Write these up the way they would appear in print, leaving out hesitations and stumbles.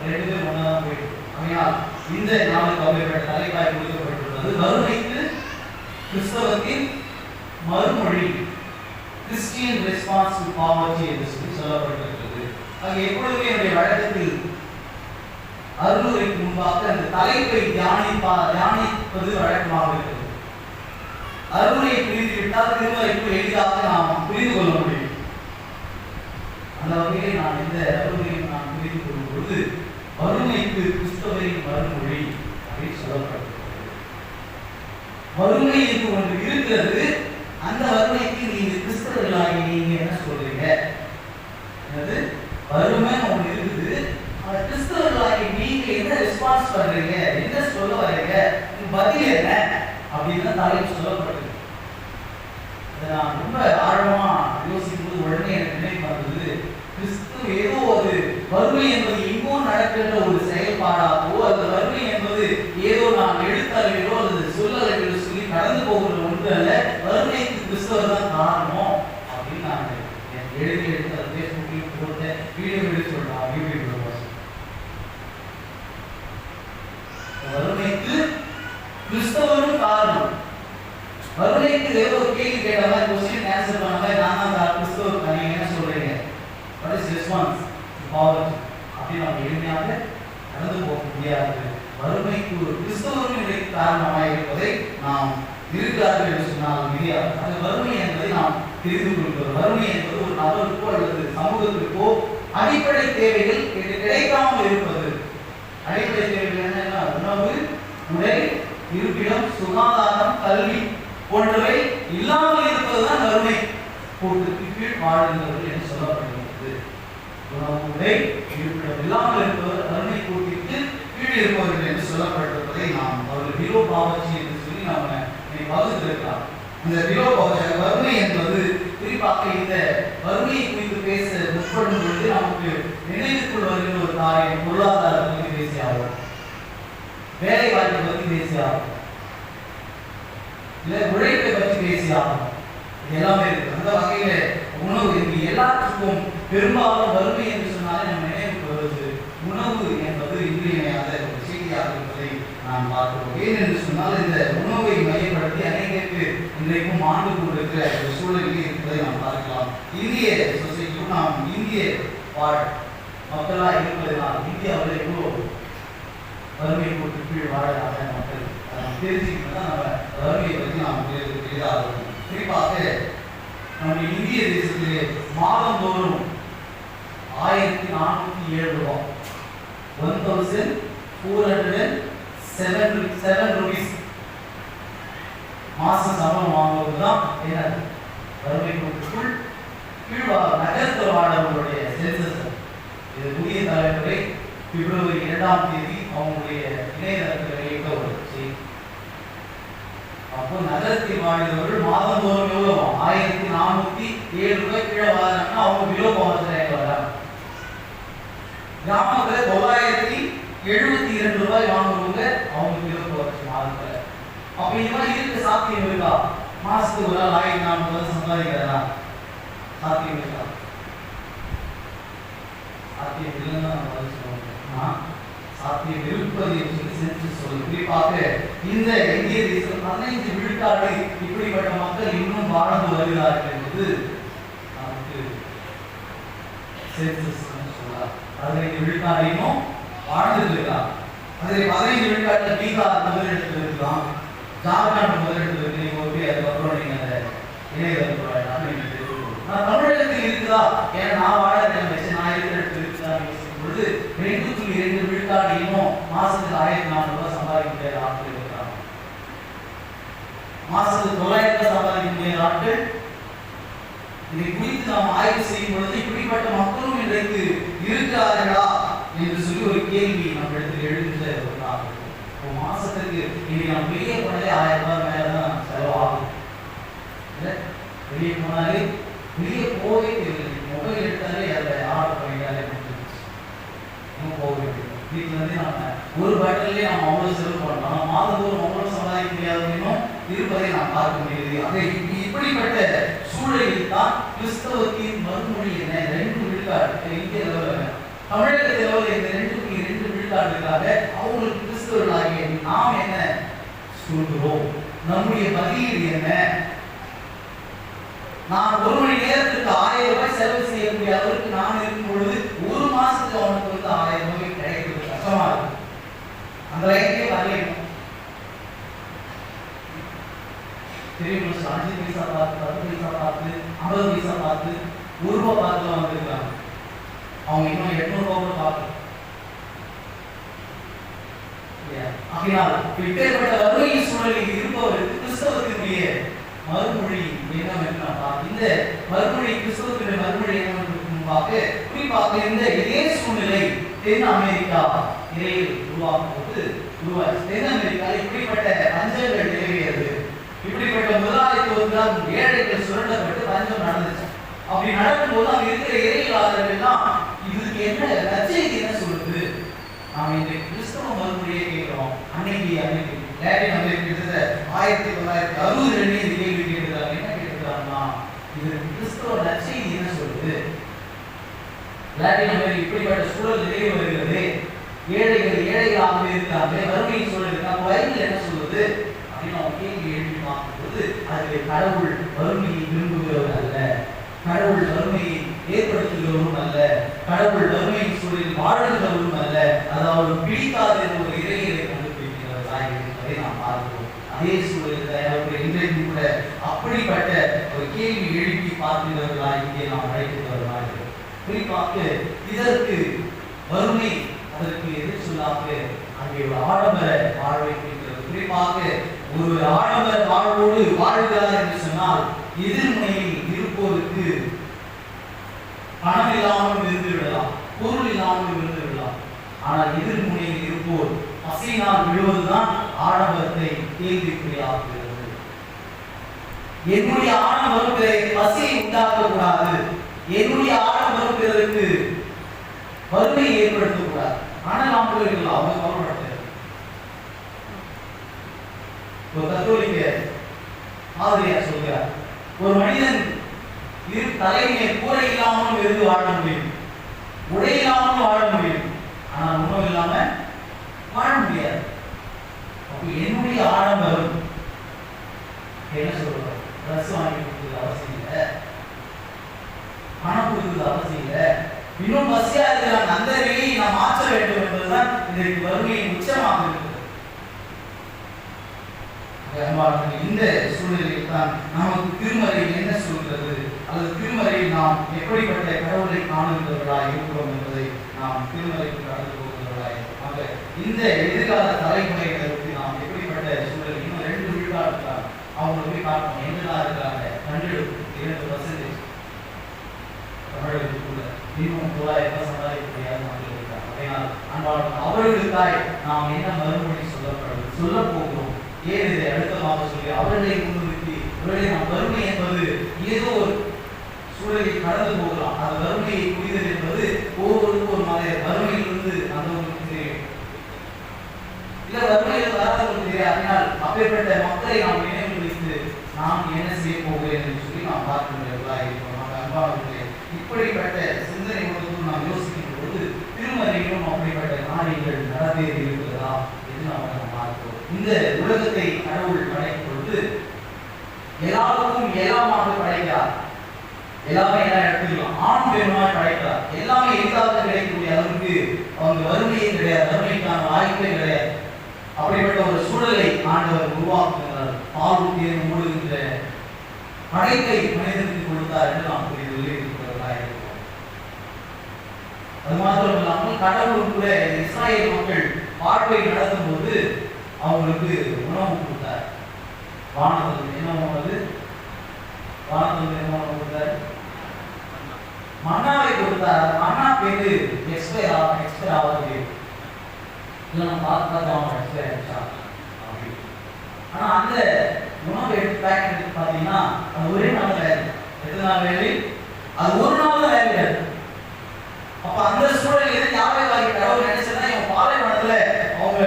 ரெண்டு பேரும் ஒன்றா தான் போயிட்டு. ஆனால் இந்த நாளுக்கு அப்படிப்பட்ட தலைப்பாய் கொடுக்கப்பட்டுள்ளது. வறுமைக்கு கிறிஸ்தவத்தின் மறுமொழி, கிறிஸ்டியன் ரெஸ்பான்ஸ் டு பாவர்ட்டி என்று சொல்லப்பட்டிருக்கிறது. ஆக எப்பொழுதுமே என்னுடைய வழக்கத்தில் அருளுரைக்கு முன்பாக அந்த தலைப்பை தியானிப்பது வழக்கமாக இருக்கிறது. அருளை புரிந்துவிட்டால் திருமறைக்குள் எளிதாக நாம் புரிந்து கொள்ள முடியும். அந்த வகையில் நான் இந்த அருளையை நான் புரிந்து கொள்ளும் பொழுது வறுமைக்கு கிறிஸ்தவரின் மறுமொழி அப்படின்னு சொல்லப்பட்டிருக்கிறது. வறுமை என்று ஒன்று இருக்கிறது. அந்த வறுமைக்கு நீங்க கிறிஸ்தவர்களாகி நீங்க என்ன சொல்றீங்க? என்னது வறுமை ஒன்று இருக்குது. அந்த கிறிஸ்தவர்களாகி நீங்க என்ன ரெஸ்பான்ஸ் பண்றீங்க, என்ன சொல்ல வரீங்க, பதில் என்ன அப்படின்னு தலைப்பு சொல்லப்பட்டது. நான் ரொம்ப ஆழமா யோசிக்கும் போது உடனே எனக்கு நினைவு வந்தது, கிறிஸ்து ஏதோ ஒரு வறுமை என்பது எங்கோ நடக்கின்ற ஒரு செயல்பாடாகவோ, அந்த வறுமை என்பது ஏதோ நான் எழுத்தளவிலோ அல்லது சொல்லளவிலோ சொல்லி கடந்து போகிற ஒன்று அல்ல. வறுமைக்கு கிறிஸ்தவர் தான் காரணம் அப்படின்னு நான் எழுதி எடுத்து அதை பேஸ்புக்கில் போட்ட வீடியோ எடுத்து சொல்றேன். யூடியூப்ல வறுமைக்கு கிறிஸ்தவரும் காரணம். வறுமைக்கு ஏதோ ஒரு கேள்வி கேட்ட மாதிரி क्वेश्चन ஆன்சர் பண்ண மாதிரி நான் தான் கிறிஸ்தவர். நீங்க என்ன சொல்றீங்க? What is response to poverty அப்படின்னு நம்ம எளிமையாக கடந்து போக முடியாது. வறுமைக்கு ஒரு கிறிஸ்தவரும் இன்றைக்கு காரணமாக இருப்பதை நாம் இருக்கிறார்கள் என்று சொன்னால் முடியாது. அந்த வறுமை என்பதை நாம் தெரிந்து கொள்கிறோம். வறுமை என்பது ஒரு நபருக்கோ அல்லது சமூகத்திற்கோ அடிப்படை தேவைகள் கிடைக்காமல் இருப்பது. அடிப்படை தேவைகள் என்ன? உணவு, உடை, இருப்பிடம், சுகாதாரம், கல்வி போன்றவை இல்லாமல் இருப்பதுதான் வறுமை கோட்டுக்கு கீழ் வாழ்கின்றவர்கள் என்று சொல்லப்படுகிறது. உணவு, உடை, இருப்பிடம் இல்லாமல் இருப்பவர் வறுமை கோட்டிற்கு கீழ் இருப்பவர்கள் என்று சொல்லப்பட்டிருப்பதை நாம் அவர்கள் பிலோ பாவர்ட்டி என்று சொல்லி நாம் வகுத்திருக்கலாம். இந்த பிலோ பாவர்ட்டி வறுமை என்பது குறிப்பாக இந்த வறுமையை குறித்து பேச முற்படும் பொழுது நமக்கு நினைவுக்குள் வருகின்ற ஒரு காரியம் பொருளாதாரத்தை பற்றி பேசியாகும், வேலை வாய்ப்பை பற்றி பேசியாகும், இல்லை உழைப்பை பற்றி பேசியாகும். எல்லாமே இருக்கு. அந்த வகையில உணவு இங்கு எல்லாத்துக்கும் பெரும்பாலும் வறுமை என்று சொன்னாலே நம்ம நினைவுக்கு வருவது உணவு என்பது இன்றியமையாத ஒரு செய்தியாக இருப்பதை நாம் பார்க்கிறோம். ஏனென்று சொன்னால் இந்த உணவை மையப்படுத்தி அநேகருக்கு இன்றைக்கும் ஆண்டு கொண்டிருக்கிற ஒரு சூழலில் இருப்பதை நாம் பார்க்கலாம். இந்திய சொசைட்டியும் நாம் இந்திய வாழ் மக்களாக இருப்பதனால் இந்தியாவில் எவ்வளோ வறுமை கோட்டு கீழ் வாழாத மக்கள் தெரிஞ்சுக்கிட்டு தான் நம்ம வறுமையை பற்றி நாம் தெரியாத. குறிப்பாக நம்முடைய இந்திய தேசத்திலே மாதந்தோறும் 1407 ரூபாய் 1407 rupees மாச சம்பளம் வாங்குவதுதான் என்ன வறுமை கோட்டுக்குள் கீழ் நகர்த்த வாழவர்களுடைய சென்சஸ். இது புதிய தலைமுறை பிப்ரவரி 2ஆம் தேதி அவங்களுடைய இணையதளத்தில் வெளியிட்ட ஒரு செய்தி. அப்போ நகரத்தில் வாழ்ந்தவர்கள் மாதந்தோறும் எவ்வளவு 1407 ரூபாய் கீழே வாங்கினாங்கன்னா அவங்க பிலோ பாவர்ட்டி வராங்க. கிராமத்தில் 972 ரூபாய் வாங்குறவங்க அவங்க பிலோ பாவர்ட்டி மாதத்துல. அப்ப இந்த மாதிரி இருக்க சாத்தியம் இருக்கா? மாசத்துக்கு ஒரு 1440 சம்பாதிக்கிறதா சாத்தியம் இருக்கா? சாத்தியம் இல்லைன்னு நம்ம சொல்லுவோம். சாத்தியம் இருப்பது என்று சென்சஸ் சொல்லுது. குறிப்பாக இந்த இந்திய தேசம் 15 விழுக்காடு இப்படிப்பட்ட மக்கள் இன்னும் வாழ்ந்து வருகிறார்கள் என்பது நமக்கு சென்சஸ் சொல்லலாம். 15 விழுக்காடு இன்னும் வாழ்ந்து இருக்கிறார். அதில் 15 விழுக்காட்டில் பீகார் முதலிடத்தில் இருக்கலாம், ஜார்க்கண்ட் முதலிடத்தில் இருக்கிறீங்க. அதுக்கப்புறம் நீங்க அந்த இணையதளத்தில் தமிழகத்தில் இருக்குதா? ஏன்னா நான் வாழ நான் இருக்கிற இடத்துல இருக்குதான் பொழுது 2.2 விழுக்காடு இன்னும் மாசத்துக்கு 1400 ரூபாய் சம்பாதிக்கிற ஆட்கள் இருக்கிறாங்க. மாசத்துக்கு 900 ரூபாய் சம்பாதிக்கக்கூடிய ஆட்கள். இதை குறித்து நாம் ஆய்வு செய்யும் பொழுது இப்படிப்பட்ட மக்களும் இன்றைக்கு இருக்கிறார்களா என்று சொல்லி ஒரு கேள்வி நம்ம இடத்துல எழுதுகிற ஒரு நாள். ஒரு மாசத்துக்கு இன்னைக்கு நம்ம வெளியே போனாலே 1000 ரூபாய் மேலதான் செலவாகும். வெளியே போனாலே வெளியே போவே தெரியல. மொபைல் எடுத்தாலே அதை ஆர்டர் பண்ணிட்டாலே போக வேண்டியது. வீட்டில் வந்து நம்ம ஒரு பாட்டிலே நம்ம அவ்வளவு செலவு பண்ணலாம். நம்ம மாதந்தோறும் அவ்வளவு சம்பாதிக்க முடியாதவங்களும் இருப்பதை நாம் பார்க்க முடியுது. அதை இப்படிப்பட்ட சூழலில் தான் கிறிஸ்தவத்தின் மறுமொழி என்ன 2 விழுக்காடு இந்திய லெவலில் தமிழக லெவலில் இந்த 2.2 நம்முடைய பதிலீடு என்ன? நான் 1 மணி நேரத்துக்கு 1000 ரூபாய் செலவு செய்யக்கூடிய அளவுக்கு நான் இருக்கும் பொழுது 1 மாசத்துக்கு அவனுக்கு வந்து 1000 ரூபாய் கிடைக்கிறது கஷ்டமா இருக்கு. அந்த லைஃப்லயே வரலையும் தெரியும். 5 பைசா பார்த்து, 10 பைசா பார்த்து, 50 பைசா பார்த்து, 1 ரூபாய் பார்த்துலாம் வந்துருக்காங்க. அவங்க இன்னும் 800 ரூபாய் கூட பார்க்கல. அப்படினால் இப்பேற்பட்ட வறுமை சூழலில் இருப்பவருக்கு கிறிஸ்தவத்தினுடைய மறுமொழி என்னவென்று நாம் பார்ப்போம். இந்த மறுமொழி கிறிஸ்தவத்தினுடைய மறுமொழி என்னவென்று முன்பாக குறிப்பாக இந்த இதே சூழ்நிலை தென் அமெரிக்கா இடையில் உருவாகும் போது உருவாச்சு. தென் அமெரிக்காவில் இப்படிப்பட்ட பஞ்சங்கள் நிலவியது. இப்படிப்பட்ட முதலாளித்துவத்தால் ஏழைகள் சுரண்டப்பட்டு பஞ்சம் நடந்துச்சு. அப்படி நடக்கும்போது அங்க இருக்கிற இறையியலாளர்கள் எல்லாம் இதுக்கு என்ன நற்செய்தி என்ன சொல்லுது? நாம் இன்றைக்கு கிறிஸ்தவ மறுமொழியை கேட்கிறோம். அன்னைக்கு லேட்டின் அமெரிக்கா 1960 இந்த கேள்வி கேட்கிறாங்க. என்ன கேட்கிறாங்கன்னா, இது கிறிஸ்தவ நற்செய்தி என்ன சொல்லுது? லேட்டின் அமெரிக்கா இப்படிப்பட்ட சூழல் நிலை வருகிறது, ஏழைகளாகவே இருக்காங்க, வறுமையின் சூழல் இருக்காங்க, பைபிள் என்ன சொல்லுது அப்படின்னு அவங்க கேள்வி எழுப்பி பார்க்கும்போது அது கடவுள் வறுமையை விரும்புகிறவர் அல்ல, கடவுள் வறுமையை ஏற்படுத்துகிறவரும் அல்ல, கடவுள் வறுமையின் சூழலில் வாழ்கிறவரும் அல்ல, அதாவது பிடிக்காத ஒரு இறையரை கண்டுபிடிக்கிறவர்களாக இருப்பதை நாம் பார்க்கிறோம். அதே சூழலில் இன்றைக்கு கூட அப்படிப்பட்ட ஒரு கேள்வி எழுப்பி பார்க்கிறவர்களாக இங்கே நாம் அழைக்கிறவர்களாக இருக்கிறோம். குறிப்பாக இதற்கு வறுமை அதற்கு எதிர் சொல்லாக அங்கே ஒரு ஆடம்பர வாழ்வை குறிக்கிறது. குறிப்பாக ஒரு ஆடம்பர வாழ்வோடு வாழ்கிறார் என்று சொன்னால் எதிர்முனையில் இருப்போருக்கு பணம் இல்லாமல் இருந்து விடலாம், பொருள் இல்லாமல் இருந்து விடலாம். ஆனால் எதிர்முனையில் இருப்போர் பசியினால் விழுவதுதான் ஆடம்பரத்தை கேள்விக்குறியாக்குகிறது. என்னுடைய ஆடம்பரம் பசியை உண்டாக்கக்கூடாது, என்னுடைய ஆடம்பரம் பிறருக்கு வறுமையை ஏற்படுத்தக்கூடாது. ஆனால் நாம் இருக்கலாம், அவங்க கவலைப்படுத்த ஒரு கத்தோலிக்க ஆசிரியர் சொல்கிறார், ஒரு மனிதன் தலைமையை கூரை இல்லாமல் இருந்து வாழ முடியும், உடை இல்லாமல் வாழ முடியும், ஆனால் உணவு இல்லாம வாழ முடியாது. அப்ப என்னுடைய ஆடம்பரம் என்ன சொல்றோம்? ட்ரெஸ் வாங்கி கொடுக்குறது அவசியம் இல்லை, பணம் கொடுக்குறது அவசியம் இல்லை, இன்னும் பசியா இருக்கிறாங்க அந்த நிலையை நாம் மாற்ற வேண்டும் என்பதுதான் இன்றைக்கு வறுமையின் உச்சமாக இருக்கிறது. இந்த சூழலில் தான் நமக்கு திருமறை என்ன சொல்கிறது, அல்லது திருமறையில் நாம் எப்படிப்பட்ட கடவுளை காணுகிறவர்களாக இருக்கிறோம் என்பதை நாம் திருமறைக்கு கடந்து போகிறவர்களாக இருக்கிறோம். இந்த எதிர்கால தலைமுறைகளுக்கு நாம் எப்படிப்பட்ட சூழல், இன்னும் 2 விழுக்காடு இருக்காங்க, அவங்க போய் பார்க்கணும் எங்கெல்லாம் இருக்காங்க. கண்டெடுப்பு 2% தமிழகத்துக்குள்ள இன்னும் 900 சமுதாயக்கூடிய மக்கள் இருக்காங்க. அதனால் அன்பான அவர்களுக்காய் நாம் என்ன மறுமொழி சொல்ல போகிறோம், ஏன் இதை அடுத்தமாக சொல்லி அவர்களை முன்னிறுத்தி அவர்களை நாம் வறுமை என்பது ஏதோ ஒரு சூழலில் கடந்து போகலாம். அந்த வறுமையை புரிதல் என்பது ஒவ்வொருவருக்கும் ஒரு மாதிரி வறுமையிலிருந்து அந்தவங்களுக்கு தெரியும், இல்ல வறுமையில் வராதவங்களுக்கு தெரியாது. அதனால் அப்பேற்பட்ட மக்களை நாம் நினைவு வைத்து நாம் என்ன செய்ய போகிறேன் என்று சொல்லி நாம் பார்க்க முடியவர்களாக இருக்கிறோம். அன்பானவர்களே, இப்படிப்பட்ட சிந்தனை கொடுத்து நாம் யோசிக்கும் போது திருமறையிலும் அப்படிப்பட்ட காரியங்கள் நடந்தேறி இருக்கிறதா என்று நாம் பார்க்கிறோம். இந்த உலகத்தை கடவுள் படைக்கும் பொழுது எல்லாருக்கும் எல்லாமாக படைக்கிறார். எல்லாமே எல்லாம் எடுத்துக்கலாம், ஆண் பெருமாள் படைக்கிறார். எல்லாமே எளிதாக கிடைக்கக்கூடிய அளவுக்கு அவங்க வறுமையே கிடையாது, வறுமைக்கான வாய்ப்பே கிடையாது. அப்படிப்பட்ட ஒரு சூழலை ஆண்டவர் உருவாக்குகிறார். பாலும் தேர்வு மூடுகின்ற படைப்பை மனிதனுக்கு கொடுத்தார் என்று நாம் புரிந்து இருக்கிறவர்களாக இருக்கிறோம். அது மாத்திரம் இல்லாமல் கடவுள் கூட இஸ்ராயேல் மக்கள் வாழ்வை நடத்தும் போது அவங்களுக்கு உணவு கொடுத்தார். வானத்தில் என்ன உணவு? வானத்தில் என்ன உணவு கொடுத்தார்? மன்னாவை கொடுத்தார். மன்னா பேரு எக்ஸ்பயர் ஆகுது, இல்லை நம்ம பார்த்து அவங்க எக்ஸ்பயர் ஆகிடுச்சா அப்படி. ஆனால் அந்த உணவு எடுத்து பேக் எடுத்து பார்த்தீங்கன்னா அது ஒரே நாள் வேலை, எத்தனை நாள் வேலை? அது ஒரு நாள் தான் வேலை கிடையாது. அப்ப அந்த சூழல் எது யாரை வாங்கி கடவுள் நினைச்சதுன்னா இவங்க பாலைவனத்துல அவங்க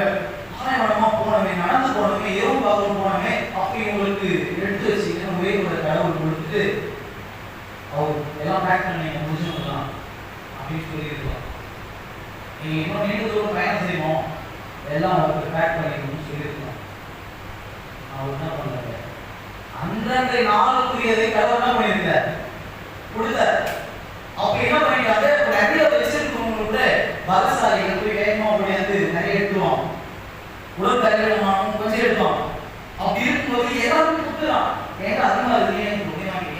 பாலைவனமா போனவே, நடந்து போனவே, இரவு பாகம் போனவே, அப்ப இவங்களுக்கு எடுத்து வச்சுக்கணும் உயிரோட கடவுள் கொடுத்துட்டு அவர் எல்லாம் பேக் பண்ணி முடிச்சுக்கலாம் அப்படின்னு சொல்லியிருக்கலாம். நீங்க இன்னும் நீண்ட தூரம் பயணம் செய்வோம், எல்லாம் அவருக்கு பேக் பண்ணிக்கணும்னு சொல்லியிருக்கலாம். அவர் என்ன பண்ணாங்க, அன்றன்றைய நாளுக்குரியதை கடவுள் என்ன பண்ணியிருக்கார், கொடுத்தார். அப்ப என்ன பண்ணிட்டாங்க, நிறைய வச்சிருக்கவங்க கூட பலசாலிகள் போய் வேகமா முடியாது நிறைய எடுத்துவான், உடல் கல்யாணமானவங்க கொஞ்சம் எடுத்துவான். அப்படி இருக்கும்போது எல்லாரும் கொடுத்துறான். ஏங்க அதிகமா இருக்கு, ஏன் கொடுக்குறாங்க,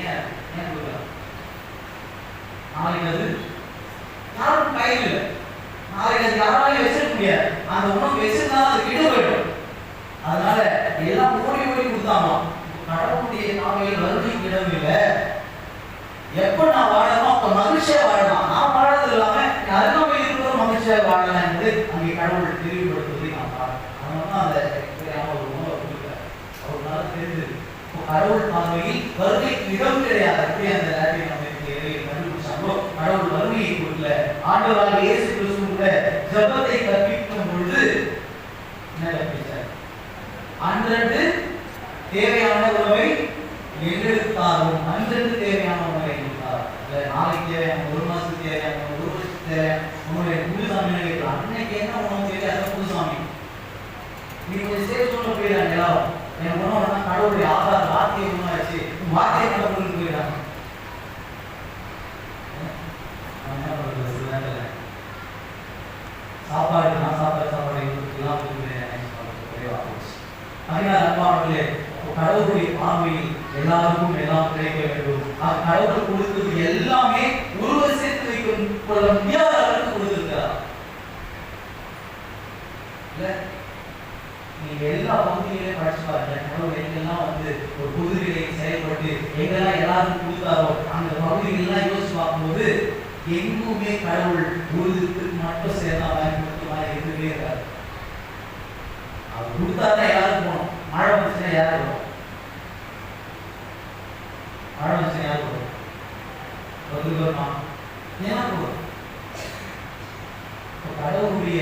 ஏன் கொடுக்குறான்? நாளைக்கு அது யாரும் கையில் இல்லை, நாளைக்கு அது யாராலையும் வச்சிருக்க முடியாது. அந்த உணவு வச்சிருந்தா அது கெட்டு போயிடும். அதனால எல்லாம் ஓடி ஓடி கொடுத்தாங்களாம். கடவுளுடைய நாவையில் வறுமைக்கு இடம் இல்லை. எப்ப நான் வாழணும் அப்ப மகிழ்ச்சியா வாழலாம். நான் வாழறது இல்லாம அருகாமை இருக்கிற மகிழ்ச்சியா வாழலாம் என்று அங்கே கடவுள் தெளிவுபடுத்துவதை நான் பார்க்கிறேன். அதனால அந்த ஒரு உணவை கொடுக்கிறார். அவருனால தெரிஞ்சது கடவுள் பார்வையில் வறுமைக்கு இடம் கிடையாது. அப்படி அந்த லாட்டின் அமைப்பில் கண்டுபிடிச்சாங்களோ கடவுள் வறுமையை கொடுக்கல. ஆண்டவராக இயேசு கிறிஸ்து கூட ஜெபத்தை கற்பிக்கும் பொழுது என்ன கற்பித்தார், அன்றன்று தேவையான உணவை எங்களுக்கு தாரும், அன்றன்று தேவையான உணவை எங்களுக்கு தாரும். இல்லை நாளைக்கு தேவையான, ஒரு மாசத்துக்கு தேவையான, ஒரு வருஷத்துக்கு தேவையான உணவை புதுசாமி நினைக்கலாம். அன்னைக்கு என்ன உணவு தேவை, அதை புதுசாமி நீ கொஞ்சம் சேர்த்து சொல்ல போயிடறாங்க. எல்லாரும் என் உணவுனா கடவுளுடைய ஆதார வார்த்தையை உணவாச்சு, வார்த்தையை கடவுளுக்கு போயிடறாங்க. சாப்பாடு நான் சாப்பாடு எல்லாம் அன்பானவர்களே, கடவுளுடைய பார்வையில் எல்லாருக்கும் எல்லாம் கிடைக்க வேண்டும். கடவுள் கொடுத்தது எல்லாமே ஒருவர் சேர்த்து வைக்கும் கொள்ள முடியாத அளவுக்கு கொடுத்திருக்கிறார். நீங்க எல்லா பகுதியிலையும் படிச்சு பாருங்க, கடவுள் எங்கெல்லாம் வந்து ஒரு புதுநிலை செயல்பட்டு எங்கெல்லாம் எல்லாருக்கும் கொடுத்தாரோ அந்த பகுதிகளெல்லாம் யோசிச்சு பார்க்கும்போது எங்குமே கடவுள் உருதுக்கு மட்டும் சேர்ந்தா வாங்கி கொடுத்த மாதிரி இருக்கவே இருக்காது. அவர் கொடுத்தாதான் எல்லாரும் போகணும். மழை வந்துச்சுன்னா யாரும் போகும், மழை வந்துச்சுன்னா யாரும் போகும், வருமா ஏன்னா போகும். கடவுளுடைய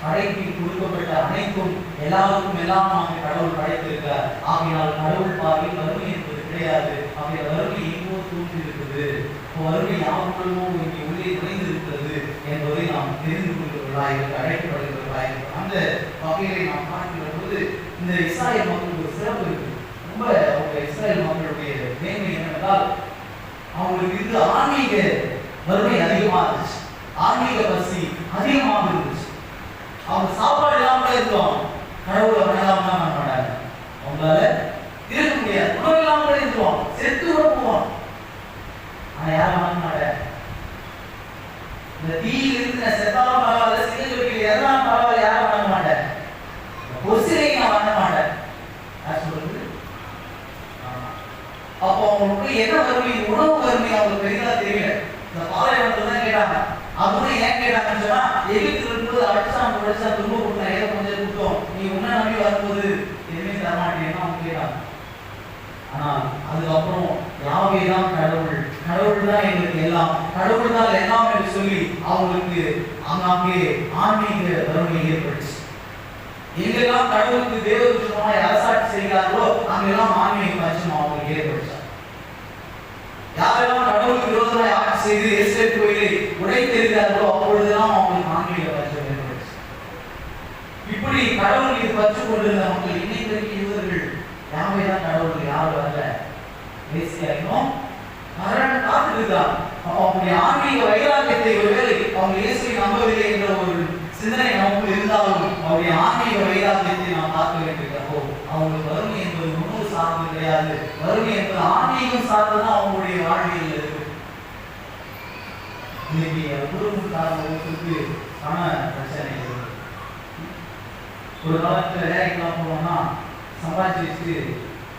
படைப்பில் கொடுக்கப்பட்ட அனைத்தும் எல்லாருக்கும் எல்லாமாக கடவுள் படைத்திருக்கிறார். ஆகையால் கடவுள் பார்வையில் வறுமை என்பது கிடையாது. ஆகிய வறுமை எங்கோ தூண்டி இருக்குது, வறுமை யாருக்குள்ளமோ இங்கே உள்ளே நுழைந்து இருக்கிறது என்பதை நாம் தெரிந்து கொள்கிறவர்களாக அழைக்கப்படுகிறவர்களாக அந்த வகையிலே நாம் பார்க்கிற போது இந்த இஸ்ராயல் மக்களுக்கு ஒரு சிறப்பு இருக்கு. ரொம்ப அவங்க இஸ்ராயல் மக்களுடைய மேன்மை என்னவென்றால் அவங்களுக்கு இருந்து ஆன்மீக வறுமை அதிகமாக இருந்துச்சு, ஆன்மீக பசி அதிகமாக இருந்துச்சு. அவங்க சாப்பாடு இல்லாம இருந்தோம், கடவுளை வணங்காம பண்ண மாட்டாங்க. அவங்களால இருக்க முடியாது, உணவு இல்லாம இருந்தோம், செத்து கூட போவோம். ஆனா யாரும் வணங்க மாட்டேன். இந்த தீயில் இருந்து செத்தாலும் பரவாயில்ல, சிறுஜோக்கியில் எதனாலும் பரவாயில்ல, யாரும் வணங்க மாட்டேன். பொசிலை நான் வணங்க மாட்டேன். யார் சொல்றது? அப்போ அவங்களுக்கு என்ன வறுமை, உணவு வறுமை அவங்களுக்கு பெரிதா தெரியல. இந்த பாலைவனத்துல தான் கேட்டாங்க. அதுவும் ஏன் கேட்டாங்கன்னு சொன்னா, எகிப்தில் இருக்கும்போது அடிச்சான் படிச்சா துன்ப கொடுத்தா ஏதோ கொஞ்சம் கொடுத்தோம், நீ உன்ன நம்பி வரும்போது எதுவுமே தரமாட்டேன்னு அவங்க கேட்டாங்க. ஆனா அதுக்கப்புறம் யாவே தான் கடவுள், கடவுள் தான் எங்களுக்கு எல்லாம், கடவுள் தான் எல்லாம் என்று சொல்லி அவங்களுக்கு அங்கே ஆன்மீக வறுமை ஏற்பட்டுச்சு. எங்கெல்லாம் கடவுளுக்கு தேவதூஷணமாய் அரசாட்சி செய்கிறார்களோ அங்கெல்லாம் ஆன்மீக பட்சம் அவங்களுக்கு ஏற்பட்டுச்சு. யாரெல்லாம் கடவுளுக்கு விரோதமாய் ஆட்சி செய்து எஸ்ரேல் கோயிலை உடைத்தெறிகிறார்களோ அப்பொழுதெல்லாம் அவங்களுக்கு ஆன்மீக பட்சம் ஏற்பட்டுச்சு. இப்படி கடவுள் இது பற்று கொண்டிருந்த மக்கள் இன்னைக்கு வரைக்கும் யூதர்கள் யாவே தான் கடவுளுக்கு யாரும் வரல, பேசியாயினும் மரணம் காத்திருக்கிறார். அவங்களுடைய ஆன்மீக வைராக்கியத்தை ஒருவேளை அவங்க இயேசுவை நம்பவில்லை என்ற ஒரு சிந்தனை நமக்கு இருந்தாலும் அவருடைய ஆன்மீக வைராக்கியத்தை நாம் பார்க்க வேண்டியிருக்கிறப்போ அவங்களுக்கு வறுமை என்பது உணவு சார்ந்து கிடையாது, வறுமை என்பது ஆன்மீகம் சார்ந்துதான் அவங்களுடைய வாழ்வியல் இருக்கு. இன்னைக்கு குடும்பக்காரர்களுக்கு பண பிரச்சனை இருக்கு. ஒரு காலத்துல வேலைக்கெல்லாம் போனோம்னா சம்பாதிச்சு வச்சு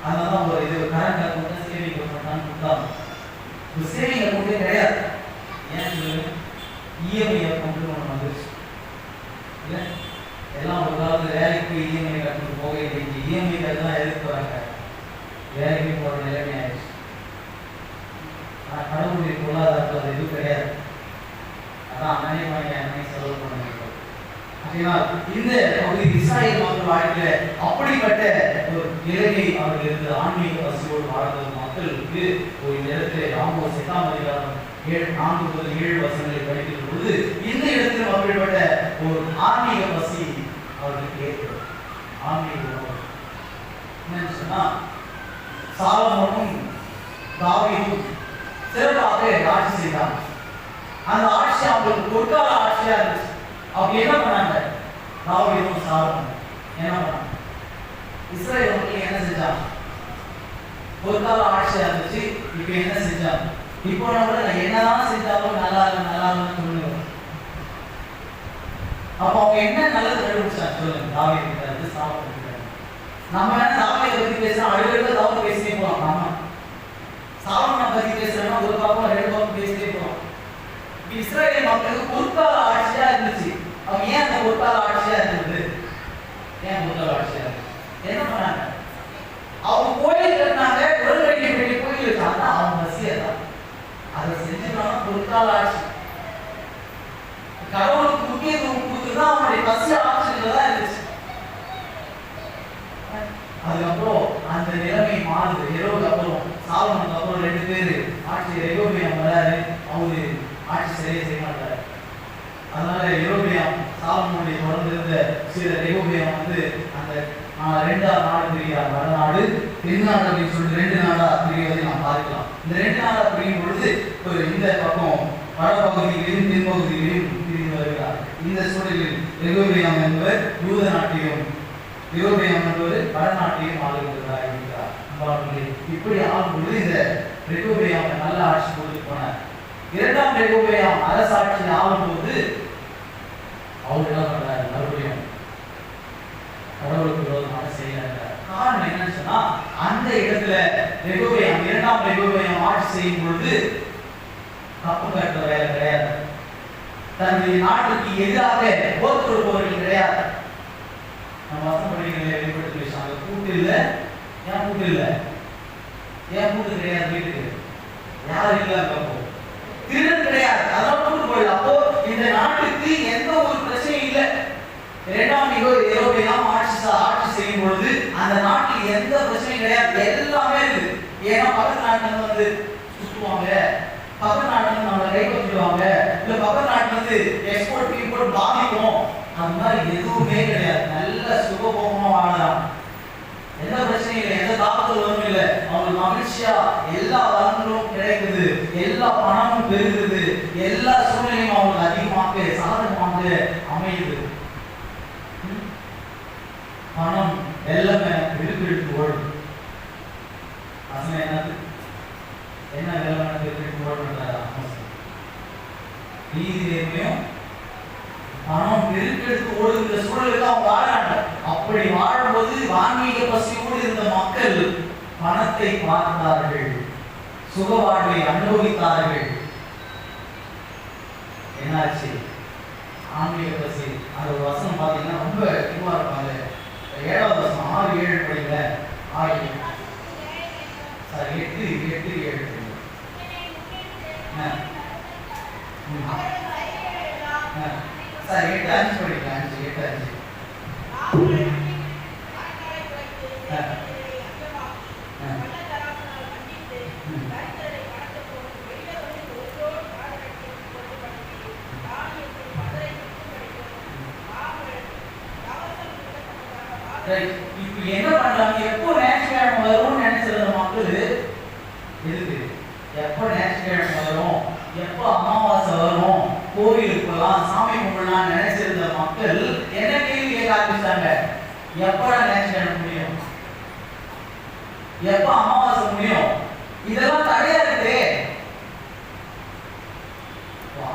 அதனாலதான் ஒரு இது கரண்ட் அக்கௌண்ட் சேவிங் அக்கௌண்ட் கொடுத்தாங்க. ஒரு சேவிங் அக்கௌண்ட்டே கிடையாது. ஏன் இஎம்ஐ அக்கௌண்ட் ஒன்று வந்துருச்சு. இல்லை எல்லாம் ஒரு காலத்தில் வேலைக்கு போய் இஎம்ஐ கட்டணும் போக இன்னைக்கு இஎம்ஐ கட்டலாம் எதுக்கு வராங்க, வேலைக்கு போகிற நிலைமை ஆயிடுச்சு. ஆனால் கடவுளுடைய பொருளாதாரத்தில் அது எதுவும் கிடையாது. அதான் அன்னை செலவு பண்ண. இந்த இஸ்ராயல் மக்கள் வாழ்க்கையில அப்படிப்பட்ட ஒரு நிலையை அவர்கள் இருந்து ஆன்மீக பசியோடு வாழ்ந்த மக்களுக்கு ஒரு இடத்துல ஆமோஸ் 8ஆம் அதிகாரம் 4 முதல் 7 வசனங்களை படிக்கிற பொழுது இந்த இடத்துல அப்படிப்பட்ட ஒரு ஆன்மீக பசி அவர்களுக்கு ஏற்படும். ஆன்மீக என்னன்னு சொன்னா சாலமோனும் தாவீதும் சிறப்பாக ஆட்சி செய்தாங்க. அந்த ஆட்சி அவங்களுக்கு பொற்கால ஆட்சியா இருந்துச்சு. அவங்க என்ன பண்ணாங்க? தாவீதும் சாலமோனும் என்ன பண்ணாங்க? இஸ்ரவேல் மக்கள் என்ன செஞ்சாங்க? பொற்கால ஆட்சியா இருந்துச்சு. இப்ப என்ன செஞ்சாங்க? இப்போ நம்ம என்னதான் செஞ்சாலும் நல்லா இல்லைன்னு சொல்லுவோம். அப்ப அவங்க என்ன நல்லது கண்டுபிடிச்சாங்க சொல்லுங்க. தாவீது கிட்ட சாலமோன் கிட்ட நம்ம என்ன தாவீதை பத்தி பேசுறோம், அடுத்த தாவீது பேசிட்டே போலாம். நம்ம சாலமோனை பத்தி பேசுறோம்னா ஒரு பக்கம் ரெண்டு பக்கம் பேசிட்டே போலாம். இஸ்ரவேல் மக்களுக்கு பொற்கால ஆட்சியா இருந்துச்சு. அவங்க ஏன் அந்த பொற்கால ஆட்சியா இருந்தது? ஏன் பொற்கால ஆட்சியா இருந்துச்சு? என்ன பண்ணாங்க? அவங்க கோயில் கட்டினாங்க, ஒரு பெரிய கோயில் வச்சாங்க. அவங்க வசியதான் அதை செஞ்சுட்டாங்க. பொற்கால ஆட்சி கடவுளுக்கு முக்கியத்துவம் கொடுத்துதான் அவங்களுடைய பசி ஆட்சியில தான் இருந்துச்சு. அதுக்கப்புறம் அந்த நிலைமை மாறுது. இரவுக்கு அப்புறம் சாலமோனுக்கு அப்புறம் 2 பேர் ஆட்சி ரெகோபியாம் வராரு. அவரு ஆட்சி சரியா செய்ய மாட்டாரு. அதனால ரெகோபியாம் சாலமோனுடைய தொடர்ந்து இருந்த சில ரெகோபியாம் வந்து அந்த 2 நாடு பிரிகிறார். வடநாடு தென்னாடு அப்படின்னு சொல்லிட்டு 2 நாடா பிரிவதை நாம் பார்க்கலாம். இந்த 2 நாடா பிரியும் பொழுது ஒரு இந்த பக்கம் வடபகுதியிலும் தென்பகுதியிலும் பிரிந்து வருகிறார். இந்த சூழலில் ரெகோபியாம் என்பவர் யூத நாட்டையும் ரெகோபியாம் என்பவர் வடநாட்டையும் ஆளுகிறார் இருக்கிறார். இப்படி ஆளும்போது இந்த ரெகோபியாம் நல்ல ஆட்சி கொடுத்து போனார். 2ஆம் ரெகோபியாம் அரசாட்சி ஆளும்போது அவர் என்ன பண்றாரு? மறுபடியும் கடவுளுக்கு விரோதமாக செய்யறாங்க. காரணம் என்னன்னு சொன்னா அந்த இடத்துல ரெகோபியாம் 2ஆம் ரெகோபியாம் ஆட்சி செய்யும் பொழுது தப்பு கட்டுற வேலை கிடையாது. தன்னுடைய நாட்டுக்கு எதிராக போர் கொடுப்பவர்கள் கிடையாது. நம்ம வசனம் படிக்கிறத வெளிப்படுத்தி வச்சாங்க. கூட்டு இல்ல. ஏன் கூட்டு இல்ல? ஏன் கூட்டு கிடையாது? வீட்டுக்கு யாரும் இல்ல. திருடன் கிடையாது. அதெல்லாம் கூட்டு போயிடல. அப்போ இந்த நாட்டுக்கு எந்த ஒரு பிரச்சனையும் இல்லை. 2ஆம் ரெகோபியாம் ஆட்சி செய்யும் பொழுது அந்த நாட்டில் எந்த பிரச்சனையும் கிடையாது. எல்லாமே இருக்கு. ஏன்னா பக்கத்து நாட்டுல வந்து சுற்றுவாங்க, பக்கத்து நாட்டுல நம்மளை கைப்பற்றிடுவாங்க, இல்ல பக்கத்து நாட்டுல இருந்து எக்ஸ்போர்ட் இம்போர்ட் பாதிக்கும். அந்த மாதிரி எதுவுமே கிடையாது. நல்ல சுகபோகமா வாழலாம். எந்த பிரச்சனையும் இல்லை. எந்த தாக்குதலும் இல்லை. அவங்களுக்கு மகிழ்ச்சியா எல்லா வளங்களும் கிடைக்குது. எல்லா பணமும் பெருகுது. எல்லா சூழ்நிலையும் அவங்களுக்கு அதிகமாக சாதகமாக அமையுது. பணம் எல்லாமே விழுப்பிழுத்து ஓடும். என்னது? என்ன வெள்ளம் விழுப்பிழுத்து ஓடுன்றாரு நீதி நேர்மையும் பணம் பெருக்கெடுத்து ஓடுகிற சூழலுக்கு அவங்க வாழாங்க. அப்படி வாழும்போது ஆன்மீக பசியோடு இருந்த மக்கள் பணத்தை பார்த்தார்கள், சுக வாழ்வை அனுபவித்தார்கள். என்னாச்சு? ஆன்மீக பசி. அந்த ஒரு வசனம் பார்த்தீங்கன்னா ரொம்ப இதுவா இருப்பாங்க. 7வது வசனம் 6-7 படிக்கல. 8 7 சார் 8-5 படிக்கலாம். 8-5 இப்ப என்ன பண்றாங்க? எப்போ ஞாயிற்றுக்கிழமை வரும்னு நினைச்சிருந்த மக்கள் எதுக்கு? எப்போ ஞாயிற்றுக்கிழமை வரும், எப்போ அமாவாசை வரும், கோவிலுக்கு போகலாம், சாமி கும்பிடலாம் நினைச்சிருந்த மக்கள் என்ன கேள்வி கேட்க ஆரம்பிச்சாங்க? எப்படா ஞாயிற்றுக்கிழமை முடியும்? எப்போ அமாவாசை முடியும்? இதெல்லாம் தடையா இருக்கு.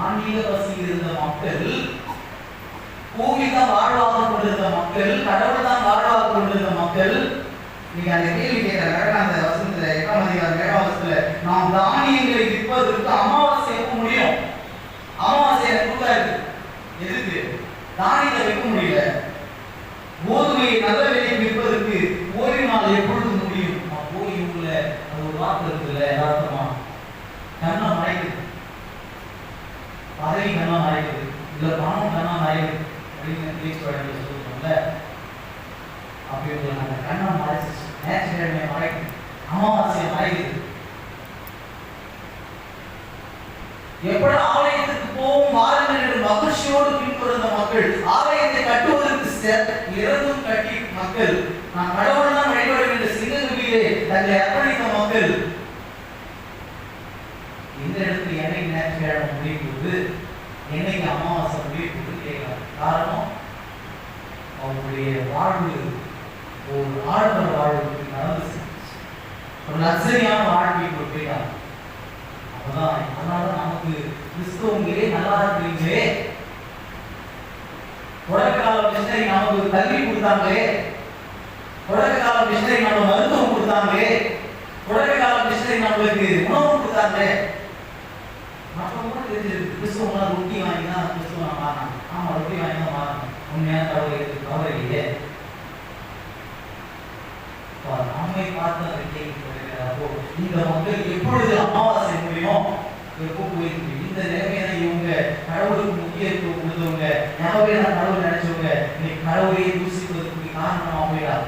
ஆன்மீக பசி இருந்த மக்கள், பூமிதான் வாழ்வாக கொண்டிருந்த மக்கள், கடவுள் தான் வாழ்வாக கொண்டிருந்த மக்கள் நீங்க அந்த கேள்வி கேட்கிறாங்க. அந்த வசனத்துல 8ஆம் அதிகாரம் 7ஆம் வசனத்துல நாம் தானியங்களை விற்பதற்கு அமாவாசை எப்ப முடியும்? அமாவாசை எனக்கு இருக்கு. எதுக்கு? தானியத்தை வைக்க முடியல. கோதுமையை நல்ல விலைக்கு விற்பதற்கு ஓய்வு நாள் எப்பொழுது முடியும்? அப்போ இவங்கள அது ஒரு வார்த்தை இருக்குல்ல, யதார்த்தமா கண்ணா மறைக்குது, பதவி கண்ணா மறைக்குது, இல்ல பணம் கண்ணா மறைக்குது அப்படின்னு பேச்சு வழக்கில் சொல்லுவாங்கல்ல. அப்படி உங்களுக்கு அந்த கண்ணை மறைச்சிச்சு. ஞாயிற்றுக்கிழமையை மறைக்குது, அமாவாசையை மறைக்குது. எப்படி ஆலயத்துக்கு போகும் வாருங்கள் என்று மகிழ்ச்சியோடு பின்தொடர்ந்த மக்கள், ஆலயத்தை கட்டுவதற்கு இறந்தும் கட்டி மக்கள் நான் கடவுள் தான் வழிபடுவேன் என்று தங்களை அர்ப்பணித்த மக்கள் இந்த இடத்துல என்னைக்கு ஞாயிற்றுக்கிழமை முடியும்போது என்னைக்கு அமாவாசை முடியும்போது கேட்கலாம். காரணம் அவங்களுடைய வாழ்வு ஒரு ஆடம்பர வாழ்வுக்கு நடந்து ஒரு லக்ஸரியான வாழ்க்கைக்கு போயிட்டாங்க. அப்பதான் அதனால நமக்கு கிறிஸ்தவங்களே நல்லா இருக்கிறீங்களே, தொடக்க கால மிஷனரி நமக்கு கல்வி கொடுத்தாங்களே, தொடக்க கால மிஷனரி நம்ம மருத்துவம் கொடுத்தாங்களே, தொடக்க கால மிஷனரி நம்மளுக்கு உணவு கொடுத்தாங்களே. மற்றவங்க தெரிஞ்சிருக்கு கிறிஸ்தவங்களாம் ரொட்டி வாங்கி தான் கிறிஸ்தவன் மாறினாங்க. ஆமா, ரொட்டி வாங்கி தான் மாறணும். உண்மையான கவலை இல்லையே. நம்மை பார்த்து அதை கேட்கிறப்போ இந்த மக்கள் எப்பொழுது அமாவாசை முடியுமோ எப்போ போயிருக்கு. இந்த நிலைமையை இவங்க கடவுளுக்கு முக்கியத்துவம் கொடுத்தவங்க, யாவே தான் கடவுள் நினைச்சவங்க இன்னைக்கு கடவுளையே தூசிப்பதற்கு காரணமா போயிடாங்க.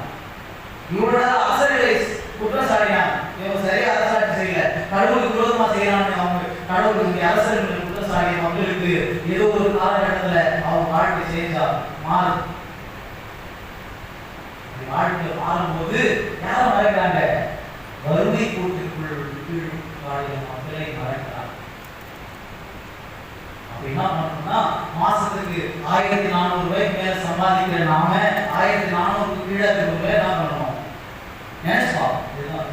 இவ்வளவு நேரம் அரசர்களை குற்றச்சாட்டினாங்க, இவங்க சரியா அரசாட்சி செய்யல, கடவுளுக்கு விரோதமா செய்யறாங்க. அவங்க கடவுளுக்கு அரசர்கள் குற்றச்சாட்டிய மக்களுக்கு ஏதோ ஒரு காலகட்டத்துல அவங்க வாழ்க்கை செஞ்சா மாறு வாழ்க்கையில் மாறும்போது யாரும் மறைக்கிறாங்க, வறுமை கூட்டுக்குள் வாழ்கிற மக்களை மறைக்கிறாங்க. அப்ப என்ன பண்ணணும்னா மாசத்துக்கு 1400 ரூபாய்க்கு மேல சம்பாதிக்கிற நாம 1400 கீழே இருக்கிறவங்க என்ன பண்ணணும் நினைச்சா. இதுதான்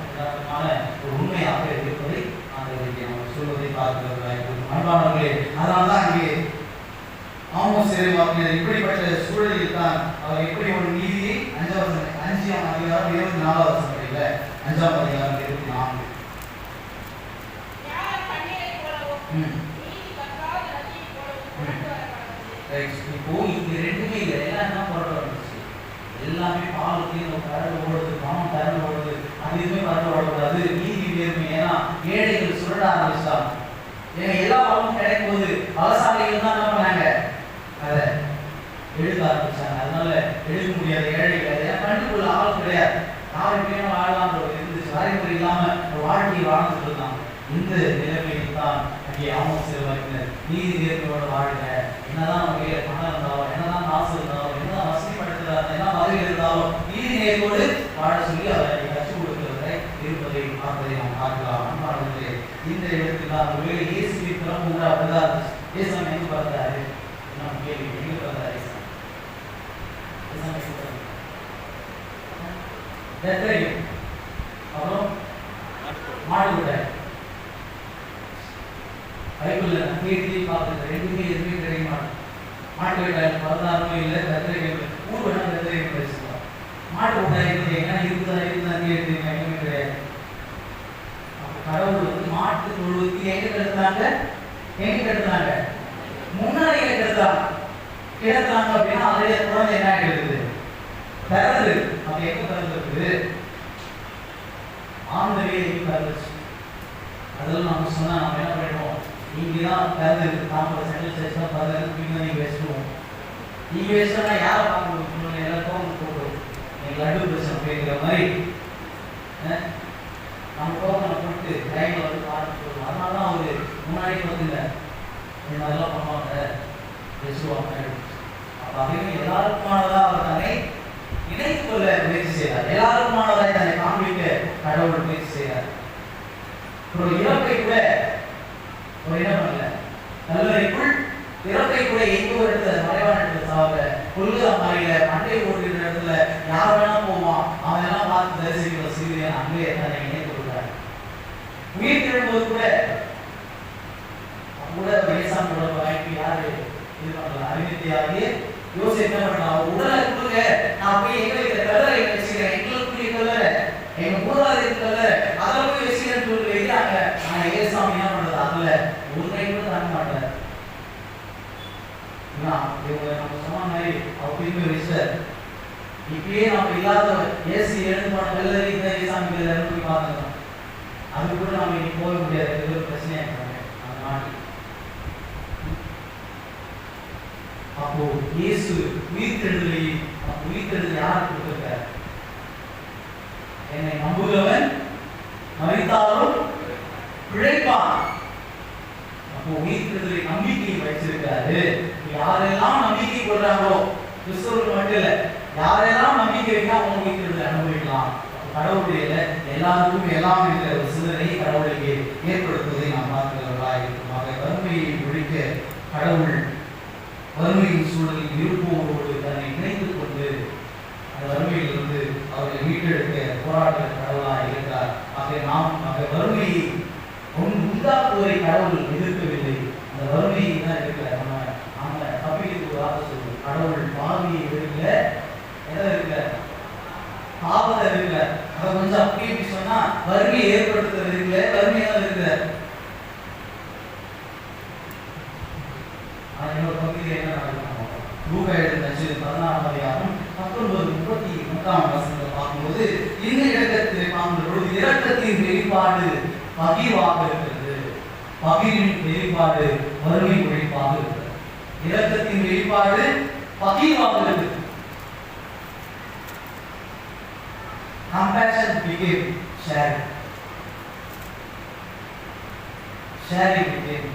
ஒரு உண்மையாக இருப்பதை நம்ம சொல்வதை பார்க்கிறார்கள் அன்பானவர்களே. அதனால்தான் இங்கே ஆமோஸ் இறைவாக்கினர் இப்படிப்பட்ட சூழலில் தான் அவர் எப்படி ஒரு நீதியை 5ஆம் அதிகாரம் 24வது வசனத்திலே 5ஆம் அதிகாரம் 24 இப்போ இங்க ரெண்டுமே இல்லை. எல்லாம் என்ன புரட்ட வந்துச்சு, எல்லாமே பாலுக்கு கரடு ஓடுது, பணம் கரடு ஓடுது, அது எதுவுமே கரடு ஓடக்கூடாது. நீதி நேர்மை, ஏன்னா ஏழைகள் சுரண்ட ஆரம்பிச்சாங்க. ஏன்னா எல்லா பணமும் கிடைக்கும் போது விவசாயிகள் தான் என்ன பண்ணாங்க, அதை எழுத ஆரம்பிச்சாங்க. அதனால எழுத முடியாத ஏழைகள் ஏன்னா கண்டுக்குள்ள ஆள் கிடையாது, யாருக்குமே வாழலாம் இருந்துச்சு, வரைமுறை இல்லாம ஒரு வாழ்க்கையை வாழ்ந்துட்டு இருந்தாங்க. இந்த நிலைமையில் தான் அங்கே ஆமோஸ் இறைவாக்கினர் நீதி நேர்மையோட வாழ்க, என்னதான் அவங்க கையில பணம் இருந்தாலும், என்னதான் காசு இருந்தாலும், என்னதான் வசதிப்படுத்துறாங்க, என்ன பதவி இருந்தாலும் நீதி நேர்மையோடு வாழ சொல்லி அவரை கற்றுக் கொடுக்கிறவரை இருப்பதை பார்ப்பதை நாம் பார்க்கலாம். அன்பானவர்களே, இந்த இடத்துல ஒருவேளை இயேசுவை பிறப்பு அப்படிதான் இயேசு எங்க பார்த்தாரு, நம்ம கேள்வி எங்க பார்த்தாரு, அப்புறம் மாடு விட பைபிள்ல கேள்வி பார்க்கறது ரெண்டுமே எதுவுமே கிடைக்க மாட்டோம். மாட்டு விட்டாங்க பரதாரமே இல்லை, கத்திரை ஊர் வேணா கத்திரை பேசுவோம். மாட்டு விட்டாங்க எங்கன்னா இருக்குதா கேட்டுங்க எதுவுமே கிடையாது. கடவுள் வந்து மாட்டு தொழுவுக்கு எங்க கெடுத்தாங்க முன்னாடி கெடுத்தாங்க அப்படின்னா அதே குழந்தை என்ன ஆகிடுது, பிறந்து அது எங்க பிறந்திருக்கு, ஆந்தவே எங்க பிறந்துச்சு. அதெல்லாம் நம்ம சொன்னா நம்ம என்ன பண்ணுவோம், இங்கதான் பிறந்திருக்கு, நாம சென்ட்ரல் சர்ச் தான் பிறந்திருக்கு, நீங்க பேசுவோம். நீங்க பேசுனா யாரை பார்க்க முடியும், எல்லாருக்கும் போட்டோம் எங்க லட்டு பிரச்சனை அப்படிங்கிற மாதிரி நம்ம டோக்கனை போட்டு டைம்ல வந்து பார்த்து போடுவோம். அதனால தான் அவரு முன்னாடி வந்துங்க இந்த மாதிரிலாம் பண்ணுவாங்க பேசுவாங்க. அப்ப அப்படின்னு எல்லாருக்குமானதா அவர் தன்னை இணைத்துக் கொள்ள முயற்சி செய்கிறார், எல்லாருக்குமானதாய் தன்னை காண்பிக்க கடவுள் முயற்சி செய்கிறார். ஒரு இறப்பை கூட ஒரு என்ன பண்ணல, கல்லறைக்குள் இறப்பை கூட எங்க ஒரு இடத்துல மறைவான இடத்துல சாவல, கொள்ளுதா மாறியில மண்டை ஓடுகிற இடத்துல யார் வேணா போவான், அவன் எல்லாம் பார்த்து தரிசிக்கிற சிறிய அங்கே தன்னை இணைத்து கொடுக்கிறார். உயிர் திரும்போது கூட வயசான உடம்பு வாங்கி யாரு இது பண்ணல, அறிவித்தியாகி யோசிச்சு என்ன பண்ணலாம், உடலை கொடுங்க, நான் போய் எங்களுக்கு கல்லறை வச்சுக்கிறேன், எங்களுக்குரிய கல்லறை எங்க மூதாதையர் கல்லறை அதில் போய் வச்சுக்கிறேன்னு சொல்லி வைக்கிறாங்க. ஆனா ஏசாமி என்ன பண்றது, அதுல உண்மை கூட தாங்க மாட்டார். நம்ம சொன்ன மாதிரி அவர் திரும்பி வச்சார். இப்பயே நம்ம இல்லாத ஏசி எழுந்து போன கல்லறை இந்த ஏசாமி கல்லறை போய் பார்த்துக்கலாம். அது கூட நம்ம இன்னைக்கு போக முடியாது, இது ஒரு பிரச்சனையா இருக்காங்க அந்த நாட்டில். அப்போ இயேசு உயிர்த்தெழுதலை யார் கொடுத்திருக்கார், என்னை நம்புகிறவன் மரித்தாலும் பிழைப்பான். அப்போ உயிர்த்தெழுதலை நம்பிக்கை வச்சிருக்காரு. யாரெல்லாம் நம்பிக்கை கொள்றாங்களோ, கிறிஸ்தவர்கள் மட்டும் இல்ல, யாரெல்லாம் நம்பிக்கை வைக்க அவங்க உயிர்த்தெழுதலை அனுபவிக்கலாம். கடவுளுடைய எல்லாருக்கும் எல்லாம் என்ற ஒரு சிந்தனையை கடவுளுக்கு ஏற்படுத்துவதை நாம் பார்க்கிறவர்களாக இருக்கும். ஆக வறுமையை ஒழிக்க கடவுள் வறுமையின் சூழலில் இருப்போரோடு தன்னை இணைத்துக் கொண்டு அந்த வறுமையிலிருந்து அவர்களை மீட்டெடுக்க போராடுகிற கடவுளாக இருக்கிறார். ஆக வறுமையை உண்டாக்குவதை கடவுள் எதிர்க்கவில்லை. அந்த வறுமையை தான் இருக்கிற நம்ம தப்பிக்கு ஒரு வார்த்தை சொல்லுவோம், கடவுள் பாவியை எதிர்க்கல, எதை இருக்கல, பாவத்தை இருக்கல. அதை கொஞ்சம் அப்படி சொன்னா வறுமையை ஏற்படுத்துறது இருக்கல, வறுமையை தான் இருக்கிற. என்னோட பகுதியில் என்ன நடக்கும்? லூக்கா எழுதின நற்செய்தி 16ஆம் அதிகாரம் 19:33 வசனத்தை பார்க்கும்போது இந்த இடத்தை பார்க்கும் பொழுது இரக்கத்தின் வெளிப்பாடு பகிர்வாக இருக்கிறது. பகிரின் வெளிப்பாடு வறுமை ஒழிப்பாக இருக்கிறது. இரக்கத்தின் வெளிப்பாடு பகிர்வாக இருக்கிறது. Compassion became sharing. Sharing became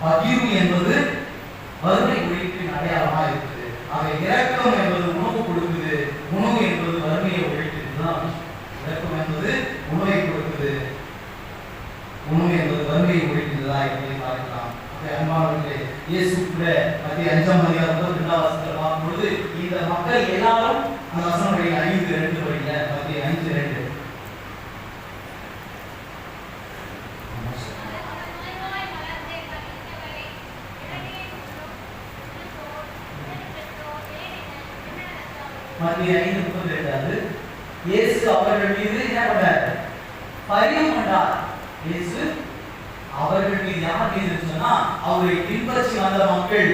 பகிர்வு என்பது வறுமை ஒழிப்பின் அடையாளமாக இருக்குது. ஆக இரக்கம் என்பது உணவு கொடுக்குது, உணவு என்பது வறுமையை ஒழிக்குதுதான். இரக்கம் என்பது உணவை கொடுக்குது, உணவு என்பது வறுமையை ஒழிக்குதுதா என்பதை பார்க்கலாம். அன்பானவர்களே, இயேசு கூட மத்திய 5ஆம் அதிகாரம் 32ஆம் வசனத்தை பார்க்கும் பொழுது இந்த மக்கள் எல்லாரும் அந்த வசனம் வழி 5:2 வழியில மத்திய 5:2 மத்திய 5:32 இயேசு அவர்கள் மீது என்ன பண்ணார்? பரிவு கொண்டார். இயேசு அவர்கள் மீது யார் மீது சொன்னா அவரை பின்பற்றி வந்த மக்கள்,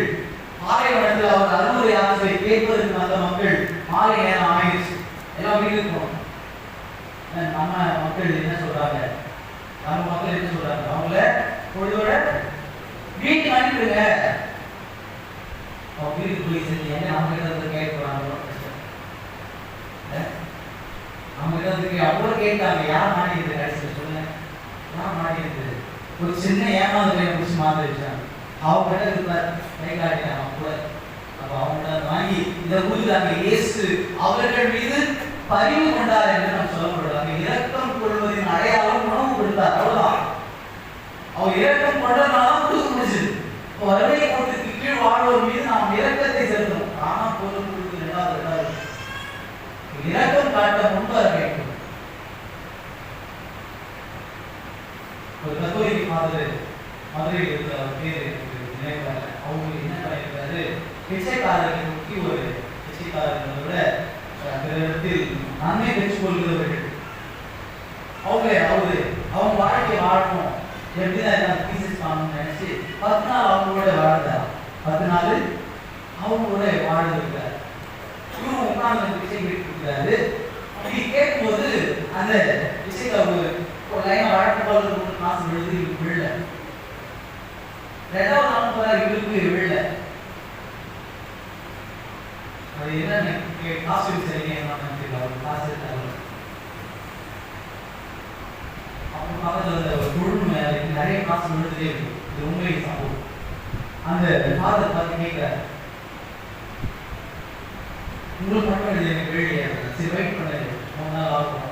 பாலைவனத்தில் அவர் அறுவடை ஆசை கேட்பதற்கு வந்த மக்கள். மாலை நேரம் ஆயிடுச்சு, எல்லாம் வீட்டுக்கு போகணும். நம்ம மக்கள் என்ன சொல்றாங்க? நம்ம மக்கள் என்ன சொல்றாங்க? அவங்கள பொழுதோட வீட்டுக்கு அனுப்பிடுங்க. அவங்க வீட்டுக்கு போய் செஞ்சு என்ன அவங்க கிட்ட கேட்க போறாங்க? அவங்க கிட்ட அவ்வளோ கேட்டாங்க. யார் மாட்டிக்கிறது? கடைசியில் சொல்லுங்க, யார் மாட்டிக்கிறது? ஒரு சின்ன ஏமாந்து பிடிச்சி மாற்ற வச்சாங்க. அவங்க கிட்ட கை காட்டினாங்க கூட. அப்போ அவங்க வாங்கி இதை கொடுக்குறாங்க. இயேசு அவர்கள் மீது பரிவு கொண்டார் என்று நம்ம சொல்லப்படுறாங்க. இரக்கம் கொள்வதின் அடையாளம் உணவு கொடுத்தார், அவ்வளவுதான். அவர் இரக்கம் கொண்டதுனால கொடுக்க முடிஞ்சது. வறுமை கோட்டுக்கு கீழ் வாழ்வோர் மீது நாம் இரக்கத்தை செலுத்தணும். ஆனா பொருள் கொடுத்து ரெண்டாவது இரக்கம் காட்ட முன்பாக வேண்டும். ஒரு கத்தோலிக்க ஃபாதர் மதுரையில் இருக்கிற அவர் பேர் நினைவாங்க. அவங்க என்ன பண்ணியிருக்காரு? பிச்சைக்காரர்களை நோக்கி ஒரு பிச்சைக்காரர்களை விட பிறரிடத்தில் நன்மை பெற்றுக் கொள்கிறவர்கள் அவங்க வாழ்க்கை வாழணும், எப்படிதான் தீசிஸ் பண்ணணும்னு நினைச்சு 10 நாள் அவங்களோட வாழ்ந்தார். 10 நாள் அவங்களோட வாழ்ந்திருக்காரு. இவரும் உட்கார்ந்து பிச்சை கேட்டுருக்காரு. அப்படி கேட்கும்போது அந்த பிச்சைக்காரர் ஒரு லைனை வழக்கம் போல காசு விழுது, விழல. 2வது நாள் போல இவருக்கு விழல. அது என்ன காசு சரிங்க காசு இருக்காங்க. அப்புறம் பக்கத்துல ஒரு குழு நிறைய காசு விழுதுட்டே இருக்கு. இது உண்மை சம்பவம். அந்த ஃபாதர் பார்த்து கேட்கிறார், உங்களுக்கு மட்டும் இது எனக்கு விழியா? சரி வெயிட் பண்ணது 3 நாள் ஆகும்,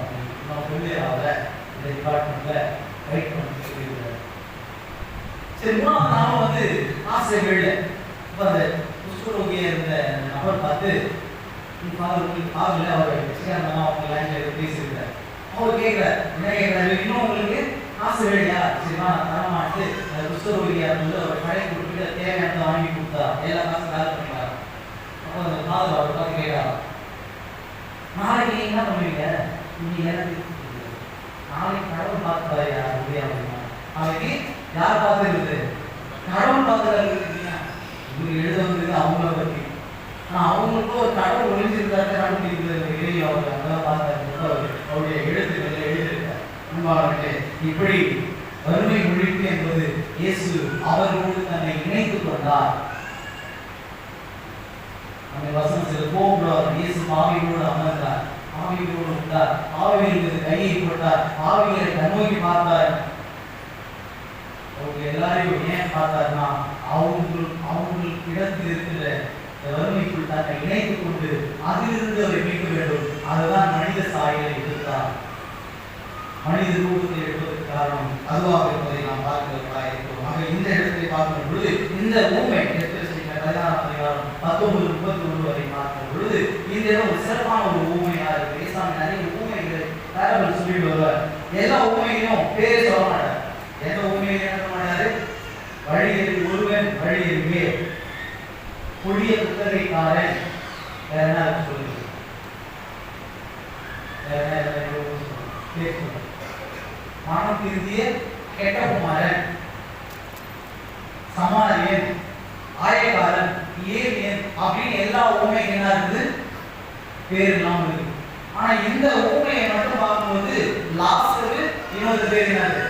நான் சொல்லி ஆகல இந்த டிபார்ட்மெண்ட்ல வெயிட் பண்ண சொல்லியிருக்காரு. சரி 3வது நாளும் ஆசை விழல. இப்போ அந்த குஷ்டரோகியா இருந்த நபர் பார்த்து ஃபாதர் ஆகல, அவர் அவங்க லைன்ல பேசியிருக்காரு. அவர் கேட்கிறார், என்ன கேட்கிறாரு? இன்னும் உங்களுக்கு ஆசை விழையா? சரிமா தரமாட்டு குஷ்டரோகியா இருந்து அவர் கடை கொடுத்துட்டு தேவையானதை வாங்கி கொடுத்தா எல்லா காசும் வேலை பண்ணிட்டார். அப்போ அந்த ஃபாதர் அவர் பார்த்து கேட்கிறார், நாளைக்கு நீங்க என்ன பண்ணுவீங்க? நீங்க எனக்கு நாளைக்கு கடவுள் பார்த்துப்பாயா முடியாது. நாளைக்கு யார் பார்த்துருக்குது? கடவுள் பார்த்துருக்காரு. இவங்க எழுத வந்தது அவங்கள பற்றி. ஆனால் அவங்களுக்கும் ஒரு கடவுள் ஒழிஞ்சிருக்காரு. கடவுள் அவர் அங்கதான் பார்த்தாரு. அவருடைய எழுத்துக்கள் எழுதியிருக்கார். அன்பாளர்களே, இப்படி வறுமை ஒழிப்பு என்பது இயேசு அவர்களோடு தன்னை இணைத்துக் கொண்டார். அந்த வசனம் சில கோபுரம் இயேசு பாவிகளோடு அமர்ந்தார், பாவிகளோடு உண்டார், பாவிகளுக்கு கையை போட்டார், பாவிகளை கண்ணோக்கி பார்த்தார். அவங்க எல்லாரையும் ஏன் பார்த்தார்னா அவங்களுக்கு இடத்தில் இருக்கிற வறுமைக்குள் தன்னை இணைத்துக் கொண்டு அதிலிருந்து அவரை மீட்க வேண்டும். அதுதான் மனித சாயலை எடுத்தார். மனித ரூபத்தை எடுப்பதற்கு காரணம் அதுவாக இருப்பதை நாம் பார்க்கிறவர்களாக இருக்கிறோம். ஆக இந்த இடத்தை பார்க்கும் பொழுது இந்த ஊமை 19:31 வரை பார்க்கும் பொழுது இந்த இடம் ஒரு சிறப்பான ஒரு ஊமையா இருக்கு. ஏசாமி நிறைய ஊமைகள் பேரபிள் சொல்லிட்டு வருவார். எல்லா ஊமையிலும் பேரே சொல்ல மாட்டார். எந்த ஊமையிலும் என்ன பண்ணாரு? வழியில் ஒருவன் வழியிலே புதிய புத்தகைக்காரன் வேற என்ன சொல்லுங்க? மனம் திருந்திய கெட்ட குமாரன், சமாரியன், ஆயக்காரன், ஏலியன் அப்படின்னு எல்லா ஊமையும் என்ன இருக்குது? பேர் இல்லாம இருக்கு. ஆனா இந்த ஊமையை மட்டும் பார்க்கும்போது லாஸ்ட் இன்னொரு பேர் என்னது?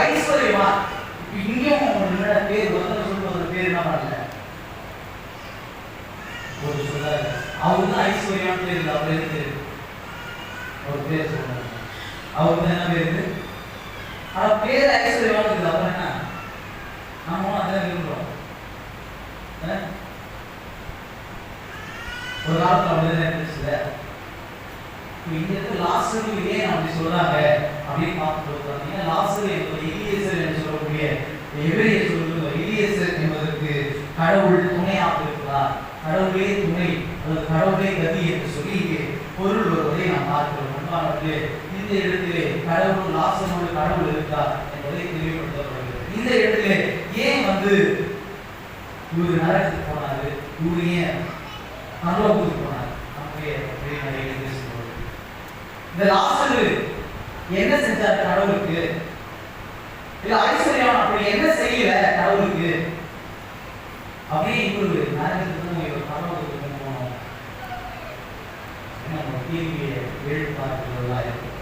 ஐஸ்வர்யவான். இங்கேயும் ஒரு பேர் வந்து சொல்லுவது பேர் என்ன பண்ணல ஒரு சொல்றாரு. அவரு தான் ஐஸ்வர்யான் பேர் இல்லை. அவர் இருக்கு ஒரு பேர் சொல்றாரு. அவருக்கு என்ன பேர் இருக்கு? ஆனா பேர் ஐஸ்வர்யவான் இருக்குது. அப்புறம் என்ன? நம்ம அதான் விரும்புறோம். ஒரு காலத்துல அப்படிதான் இருந்துச்சுல. இங்க இருந்து லாஸ்ட் ஏன் அப்படி சொல்றாங்க அப்படின்னு பார்க்கும்போது பார்த்தீங்கன்னா லாஸ்ட் என்பது எலியேசர் என்று சொல்லக்கூடிய எபிரேய சொல்லுங்க. எலியேசர் என்பதற்கு கடவுள் துணையாக இருக்கிறார். கடவுளே துணை அல்லது கடவுளே கதி என்று சொல்லி இங்கே பொருள் வருவதை நாம் பார்க்கிறோம். அன்பானவர்களே, இந்த இடத்திலே கடவுள் லாசனோடு கடவுள் இருக்கிறார் என்பதை தெளிவுபடுத்தப்படுகிறது. இந்த இடத்திலே ஏன் வந்து இவரு நரகத்துக்கு போனாரு, இவரு ஏன் பரலோகத்துக்கு போனார்? நம்முடைய இந்த லாசரு என்ன செஞ்சார் கடவுளுக்கு? இல்ல ஐஸ்வர்யம் அப்படி என்ன செய்யல கடவுளுக்கு? அப்படியே இவரு நரகத்துக்கும் இவர் பரலோகத்துக்கும் போனோம். நம்ம கேள்வியை எழுப்பார்களா இருக்கும்.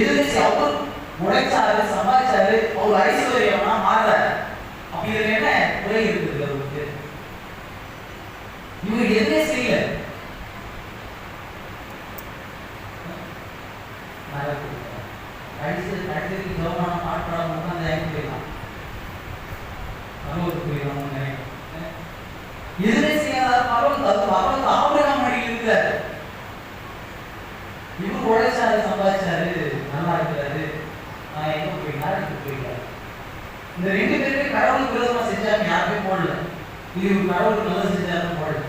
எதிர்த்து அவர் உழைச்சாரு, சம்பாதிச்சாரு, அவர் ஐஸ்வர்யம்னா மாறாரு. அப்படி என்ன குறை இருக்குது அவருக்கு? இவர் எதுவுமே செய்யல. கடைசிக்கு ஜோமான பாட்டுறாம உட்காந்து ஆகி போயிடலாம். பரவத்து போயிடலாம் நினைக்கிறேன். எதுவுமே செய்யாத பரவத்து ஆபிரகாம் மடியில் இருக்கிறாரு. இவர் உழைச்சாரு, சம்பாதிச்சாரு, நல்லா இருக்கிறாரு. நான் எங்க போயிட்டாரு போயிட்டாரு. இந்த ரெண்டு பேருமே கடவுளுக்கு விரோதமா செஞ்சாங்க, யாருமே போடல. இது கடவுளுக்கு நல்லா செஞ்சாருன்னு போடல.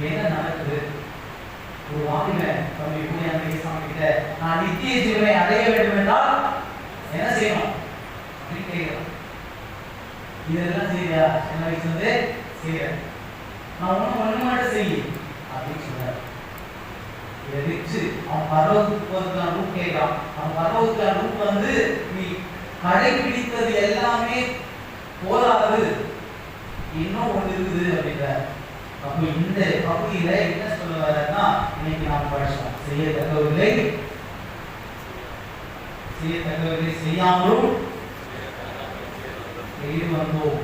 என்ன நடக்குது? ஒரு வாலிபன் தம்பி பூயாங்க சாமி கிட்ட நான் நித்திய ஜீவனை அடைய வேண்டும் என்றால் என்ன செய்யணும் அப்படின்னு கேட்கிறான். இதெல்லாம் செய்யா என்ன வயசுல செய்ய நான் ஒண்ணு மட்டும் செய்ய அப்படின்னு சொல்றாரு. இதை வச்சு அவன் பரவத்துக்கு போறதுக்கான ரூட் கேட்கிறான். அவன் பரவத்துக்கான ரூட் வந்து நீ கடைபிடித்தது எல்லாமே போதாது, இன்னும் ஒன்று இருக்குது அப்படின்ற. அப்போ இந்த பகுதியில என்ன சொல்ல வரன்னா, இன்னைக்கு நாம் படிச்சோம் செய்யத்தக்கவில்லை செய்யாமலும் வந்தோம்.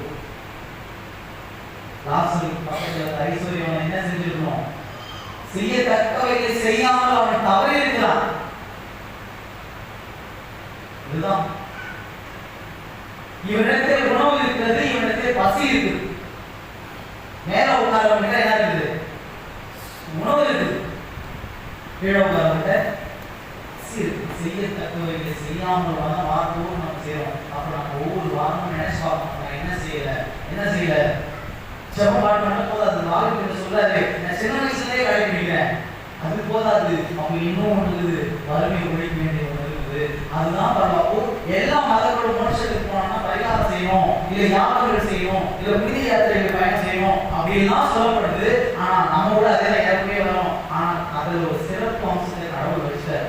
லாசருக்கு பக்கத்தில் ஐஸ்வர்யம் என்ன செஞ்சிருக்கணும்? செய்யத்தக்கவைகளை செய்யாமல் அவன் தவறி இருக்கிறான். இதுதான் இவனிடத்தில் உணவு இருக்கிறது, இவனிடத்தில் பசி இருக்குது. மேல உட்கார்ந்து என்ன இருக்குது? உணவு இருக்குது. கீழே உட்கார்ந்து செய்யத்தக்கவைகளை செய்யாமல் வாரத்தோடு நம்ம செய்யறோம். அப்ப நம்ம ஒவ்வொரு வாரமும் நினைச்சு பார்க்கணும், என்ன செய்யல ஜெபம் பாட்டு போதாது. வாழ்க்கை சொல்லாது நான் சின்ன வயசுலயே கடைபிடிக்கிறேன், அது போதாது. அவங்க இன்னும் ஒன்று வறுமை ஒழிக்க வேண்டிய ஒன்று இருக்குது. அதுதான் பரவாயில்ல. எல்லா மதங்களோட மனுஷத்துக்கு போனோம்னா பரிகாரம் செய்யணும், இல்லை யாத்திரைகள் செய்யணும், இல்லை புனித யாத்திரைகள் பயணம் செய்யணும் அப்படின்லாம் சொல்லப்படுது. ஆனா நம்ம கூட அதே ஏற்கனவே வரும். ஆனா அதுல ஒரு சிறப்பு அம்சத்தை கடவுள் வச்சார்.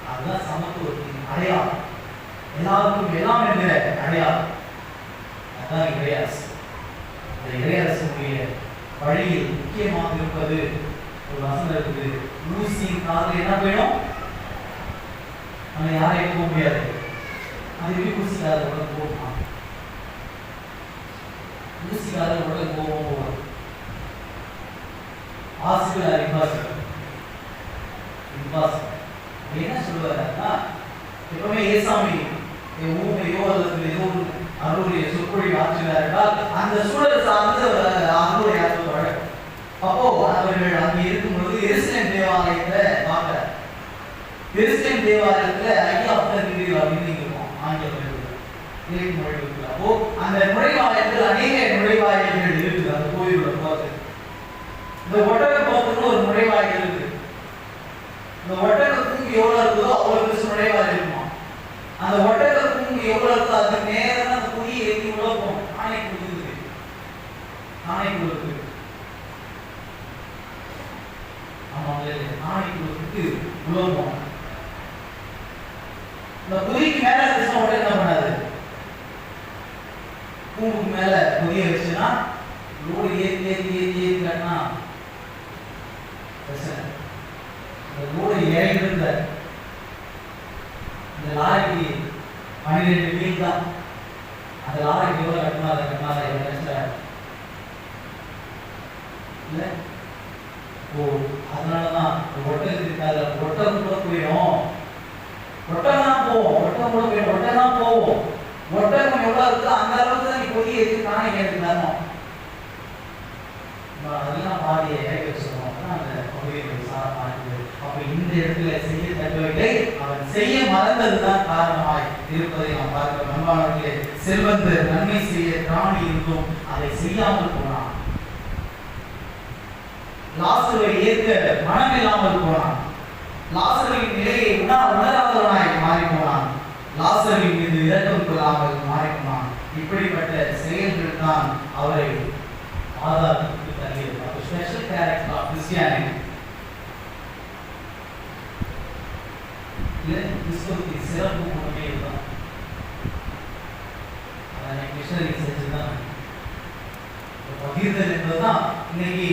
அதுதான் சமத்துவத்தின் அடையாளம். எல்லாருக்கும் எல்லாம் என்கிற அடையாளம். அதுதான் இறையாசு. அந்த இறையாசுடைய வழியில் முக்கியமாக இருப்பது ஒரு வசனம் இருக்குது. ஊசியின் காதில் என்ன வேணும்? நம்ம யாரையும் போக முடியாது. அது எப்படி ஊசிக்காத உடனே போகணும்? ஊசிக்காத உடனே போவோம். ஆசிரியர் இம்பாசிபிள் என்ன சொல்லுவாருன்னா, எப்பவுமே ஏசாமி ஊமையோ அல்லது ஏதோ ஒரு அருளைய சொற்பொழி ஆற்றுகிறார் என்றால் அந்த சூழல் சார்ந்து அப்போ அவர்கள் அங்கே இருக்கும் பொழுது எருசலேம் தேவாலயத்தை பார்க்கிறார். எருசலேம் தேவாலயத்துல ஐயா அப்படின்னு இருக்கும் ஆங்கில மொழி. அப்போ அந்த நுழைவாயில்கள் அநேக நுழைவாயில்கள் இருக்குது அந்த கோயிலோட போகிறது. இந்த ஒட்டக போகிறதுன்னு ஒரு நுழைவாயில் இருக்குது. இந்த ஒட்டகத்துக்கு எவ்வளவு இருக்குதோ அவ்வளவு நுழைவாயில் இருக்குமா. அந்த ஒட்டகத்துக்கு எவ்வளவு இருக்கோ அதுக்கு நேரம் அந்த குடியை ஏற்றி உள்ள போகும். ஆணை கொடுக்குது, ஆணை கொடுக்குது. ஆமாங்க, ஆணை கொடுத்துட்டு உள்ள போகும். இந்த குதிரைக்கு மேல இருந்துச்சுன்னா உடனே என்ன பண்ணாது, பூமுக்கு மேல புதிய வச்சுன்னா லோடு ஏற்றி ஏற்றி ஏற்றி ஏற்றி காட்டினா பிரச்சனை. இந்த லோடு இறங்கி இருந்த இந்த லாரிக்கு 12 வீல் தான். அந்த லாரிக்கு எவ்வளவு கட்டினா அதை கட்டினா எவ்வளவு கஷ்டம் இல்லை. ஓ, அதனாலதான் ஒட்டகத்துக்கு அதில் ஒட்டகம் கூட போயிடும். ஒட்டகம் போவோம், ஒட்டகம் கூட போயிடும், ஒட்டகம் போவோம். ஒட்டகம் எவ்வளவு இருக்கோ அந்த அளவுக்கு தான் நீ பொதிய ஏற்றி காணிக்க தரணும். அதெல்லாம் பாதியை இறக்கி வச்சுக்கணும். அந்த பகுதியை சார மாறுது. அப்ப இந்த இடத்துல செய்ய தக்கவைகளை அவன் செய்ய மறந்ததுதான் காரணமாய் இருப்பதை நாம் பார்க்கிறோம். நண்பாளர்களே, செல்வந்தர் நன்மை செய்ய பிராணி இருந்தும் அதை செய்யாமல் போனான். லாசருவை ஏற்க மனம் இல்லாமல் போனான். லாசரின் நிலையை உணராதவனாய் மாறி போனான். லாசரின் மீது இரக்கம் கொள்ளாமல் மாறி போனான். இப்படிப்பட்ட செயல்கள் தான் அவரை ஆதாரத்துக்கு தள்ளியது. Special character of Christianity. கிறிஸ்துவின் சிறப்பு மட்டுமே இதுதான். அதை மிஷனரி செஞ்சுதான் பகிர்தல் என்பதுதான். இன்னைக்கு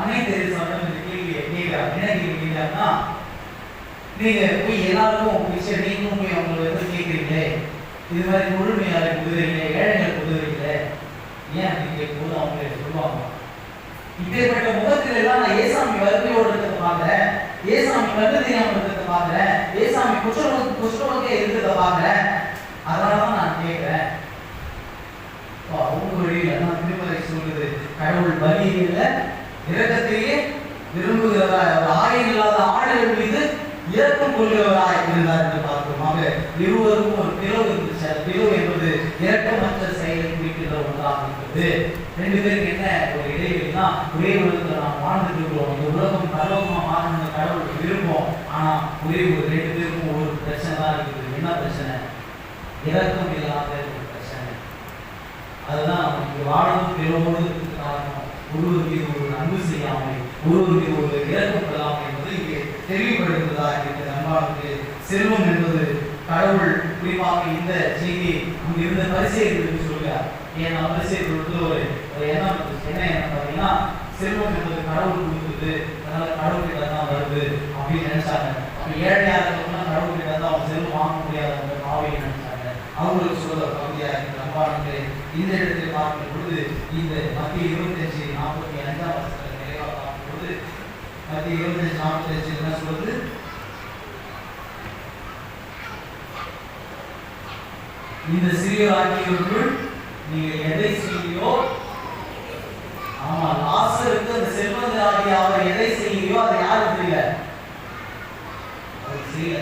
அன்னை தெரேசாவிடம் இந்த கேள்வியை கேட்கிறார். என்ன கேள்வி கேட்கிறாருன்னா, நீங்க போய் எல்லாருக்கும் நீங்களும் போய் அவங்களை வந்து கேட்குறீங்களே, இது மாதிரி முழுமையாளை குதிரைங்களே, ஏழைகளை குதிரைங்களே, ஏன் அப்படின்னு கேட்கும்போது அவங்களே சொல்லுவாங்க, இப்பேற்பட்ட முகத்தில் எல்லாம் நான் ஏசாமி வறுமையோடு இருக்கிறத பார்க்கிறேன், ஏசாமி கண்டு தெரியாமல் இருக்கிறத பார்க்கிறேன், ஏசாமி குஷ்டரோகே இருக்கிறத பார்க்கிறேன், அதனாலதான் நான் கேட்கிறேன். அவங்க வழியில் நான் திருமலை சொல்லுது, கடவுள் பலியில இரக்கத்தையே விரும்புகிறவராய், ஆயம் இல்லாத ஆடுகள் மீது இரக்கம் கொள்கிறவராய் இருந்தார் என்று பார்க்கிறோம். இருவருக்கும் ஒரு பிளவு இருந்துச்சு. பிளவு என்பது இரக்கமற்ற செயலை குறிக்கின்ற ஒன்றாக இருக்கிறது. ரெண்டு பேருக்கு என்ன ஒரு இடைவெளினா, ஒரே உலகத்தில் நாம் வாழ்ந்துட்டு இருக்கிறோம். இந்த உலகம் பரவமா மாறணும்னு கடவுளுக்கு விரும்பும். ஆனா ஒரே ஒரு ரெண்டு பேருக்கும் ஒரு பிரச்சனை தான் இருக்குது. என்ன பிரச்சனை? இரக்கம் இல்லாத ஒரு பிரச்சனை. அதுதான் நமக்கு வாழும் பிறவோடு காரணம். ஒருவர் மீது ஒரு அன்பு செய்யாமல், ஒருவர் மீது ஒரு இறக்கப்படாமல் என்பது இங்கே தெளிவுபடுத்துவதாக இருக்கிற நண்பாளருக்கு. செல்வம் என்பது கடவுள் குறிப்பாக இந்த செய்தி அங்கு இருந்த பரிசேயர்களுக்கு சொல்கிறார். ஏன்னா பரிசேயர்களுக்கு ஒரு எண்ணம் என்ன பார்த்தீங்கன்னா, செல்வம் என்பது கடவுள் கொடுக்குது, அதனால கடவுள்கிட்ட தான் வருது அப்படின்னு நினைச்சாங்க. அப்ப ஏழையாக இருக்கணும்னா கடவுள்கிட்ட தான் அவங்க செல்வம் வாங்க முடியாதவங்க பாவையை நினைச்சாங்க. அவங்களுக்கு சொல்ற பகுதியாக இருக்கிற நண்பாளருக்கு இந்த இடத்தில் பார்க்கும் பொழுது, இந்த மத்திய 25:45 நிறைவாக பார்க்கும் பொழுது, மத்திய 25:45 என்ன சொல்றது? இந்த சிறியோராகியவர்கள் நீங்கள் எதை செய்யோ, ஆமா லாசருக்கு அந்த செல்வந்தராகிய அவர் எதை செய்யோ அதை யாரும் தெரியல, அவர் செய்யல.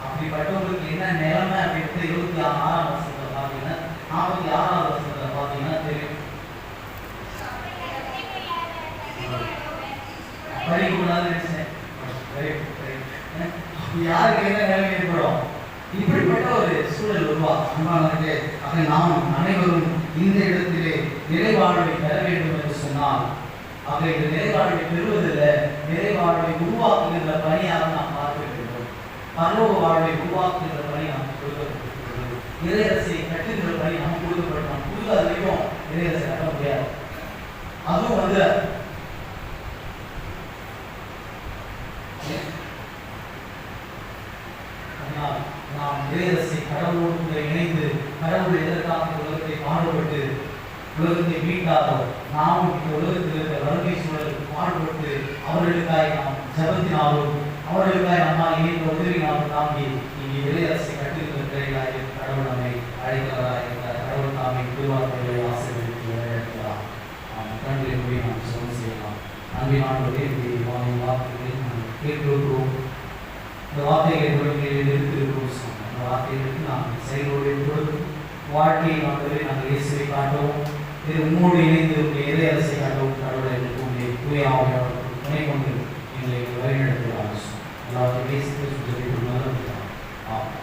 அப்படிப்பட்டவங்களுக்கு என்ன நிலைமை அப்படின்ட்டு 26ஆம் வருஷத்துல பாத்தீங்கன்னா, 46ஆம் வருஷத்துல பாத்தீங்கன்னா தெரியும். படிக்கூடாதுன்னு நினைச்சேன். யாருக்கு என்ன நிலைமை ஏற்படும்? இப்படிப்பட்ட ஒரு சூழல் உருவாகும். ஆக நாம் அனைவரும் இந்த இடத்திலே நிறைவாழ்வை பெற வேண்டும் என்று சொன்னால், ஆக இந்த நிறைவாழ்வை பெறுவதில் நிறைவாழ்வை உருவாக்குகின்ற பணியாக நாம் பார்க்க வேண்டும். பரலோக வாழ்வை உருவாக்குகின்ற பணி நமக்கு கொடுக்கப்பட்டிருக்கிறது. இறையரசை கட்டுகின்ற பணி நமக்கு கொடுக்கப்படும். நாம் புதுதாக வரைக்கும் இறையரசை கட்ட முடியாது. அதுவும் வந்து நாம் இறையரசை கடவுளோடு இணைந்து கடவுள் எதற்காக உலகத்தை பாடுபட்டு உலகத்தை மீட்டாரோ, நாமும் இந்த உலகத்தில் இருக்கிற வறுமை சூழலுக்கு பாடுபட்டு அவர்களுக்காய் நாம் ஜபத்தினாலும் அவர்களுக்காய் நம்மால் இணைந்த உதவினாலும் தாங்கி இங்கே இறையரசை கட்டுகின்ற பிள்ளைகளாக கடவுள் நம்மை அழைக்கிறவராக இருக்கிறார். கடவுள் தாமை குருவார்த்தைகளை ஆசீர்வதிக்கிறார். அன்பின் ஆண்டவரே, வார்த்தைகளை நாங்கள் கேட்டிருக்கிறோம். இந்த வார்த்தைகளை நிறுத்திருக்கிறோம். அந்த வார்த்தைகளுக்கு நாங்கள் செயலோடு கொடுத்து வாழ்க்கையை ஆண்டவரே நாங்கள் இயேசுவை காட்டவும், இது உம்மோடு இணைந்து எதை அரசை காட்டவும் கடவுளை எங்களுக்கு தூய ஆவியாளர் துணை கொண்டு எங்களை வழிநடத்துகிறார். எல்லாத்தையும் இயேசு கிறிஸ்து நல்ல ஆமாம்.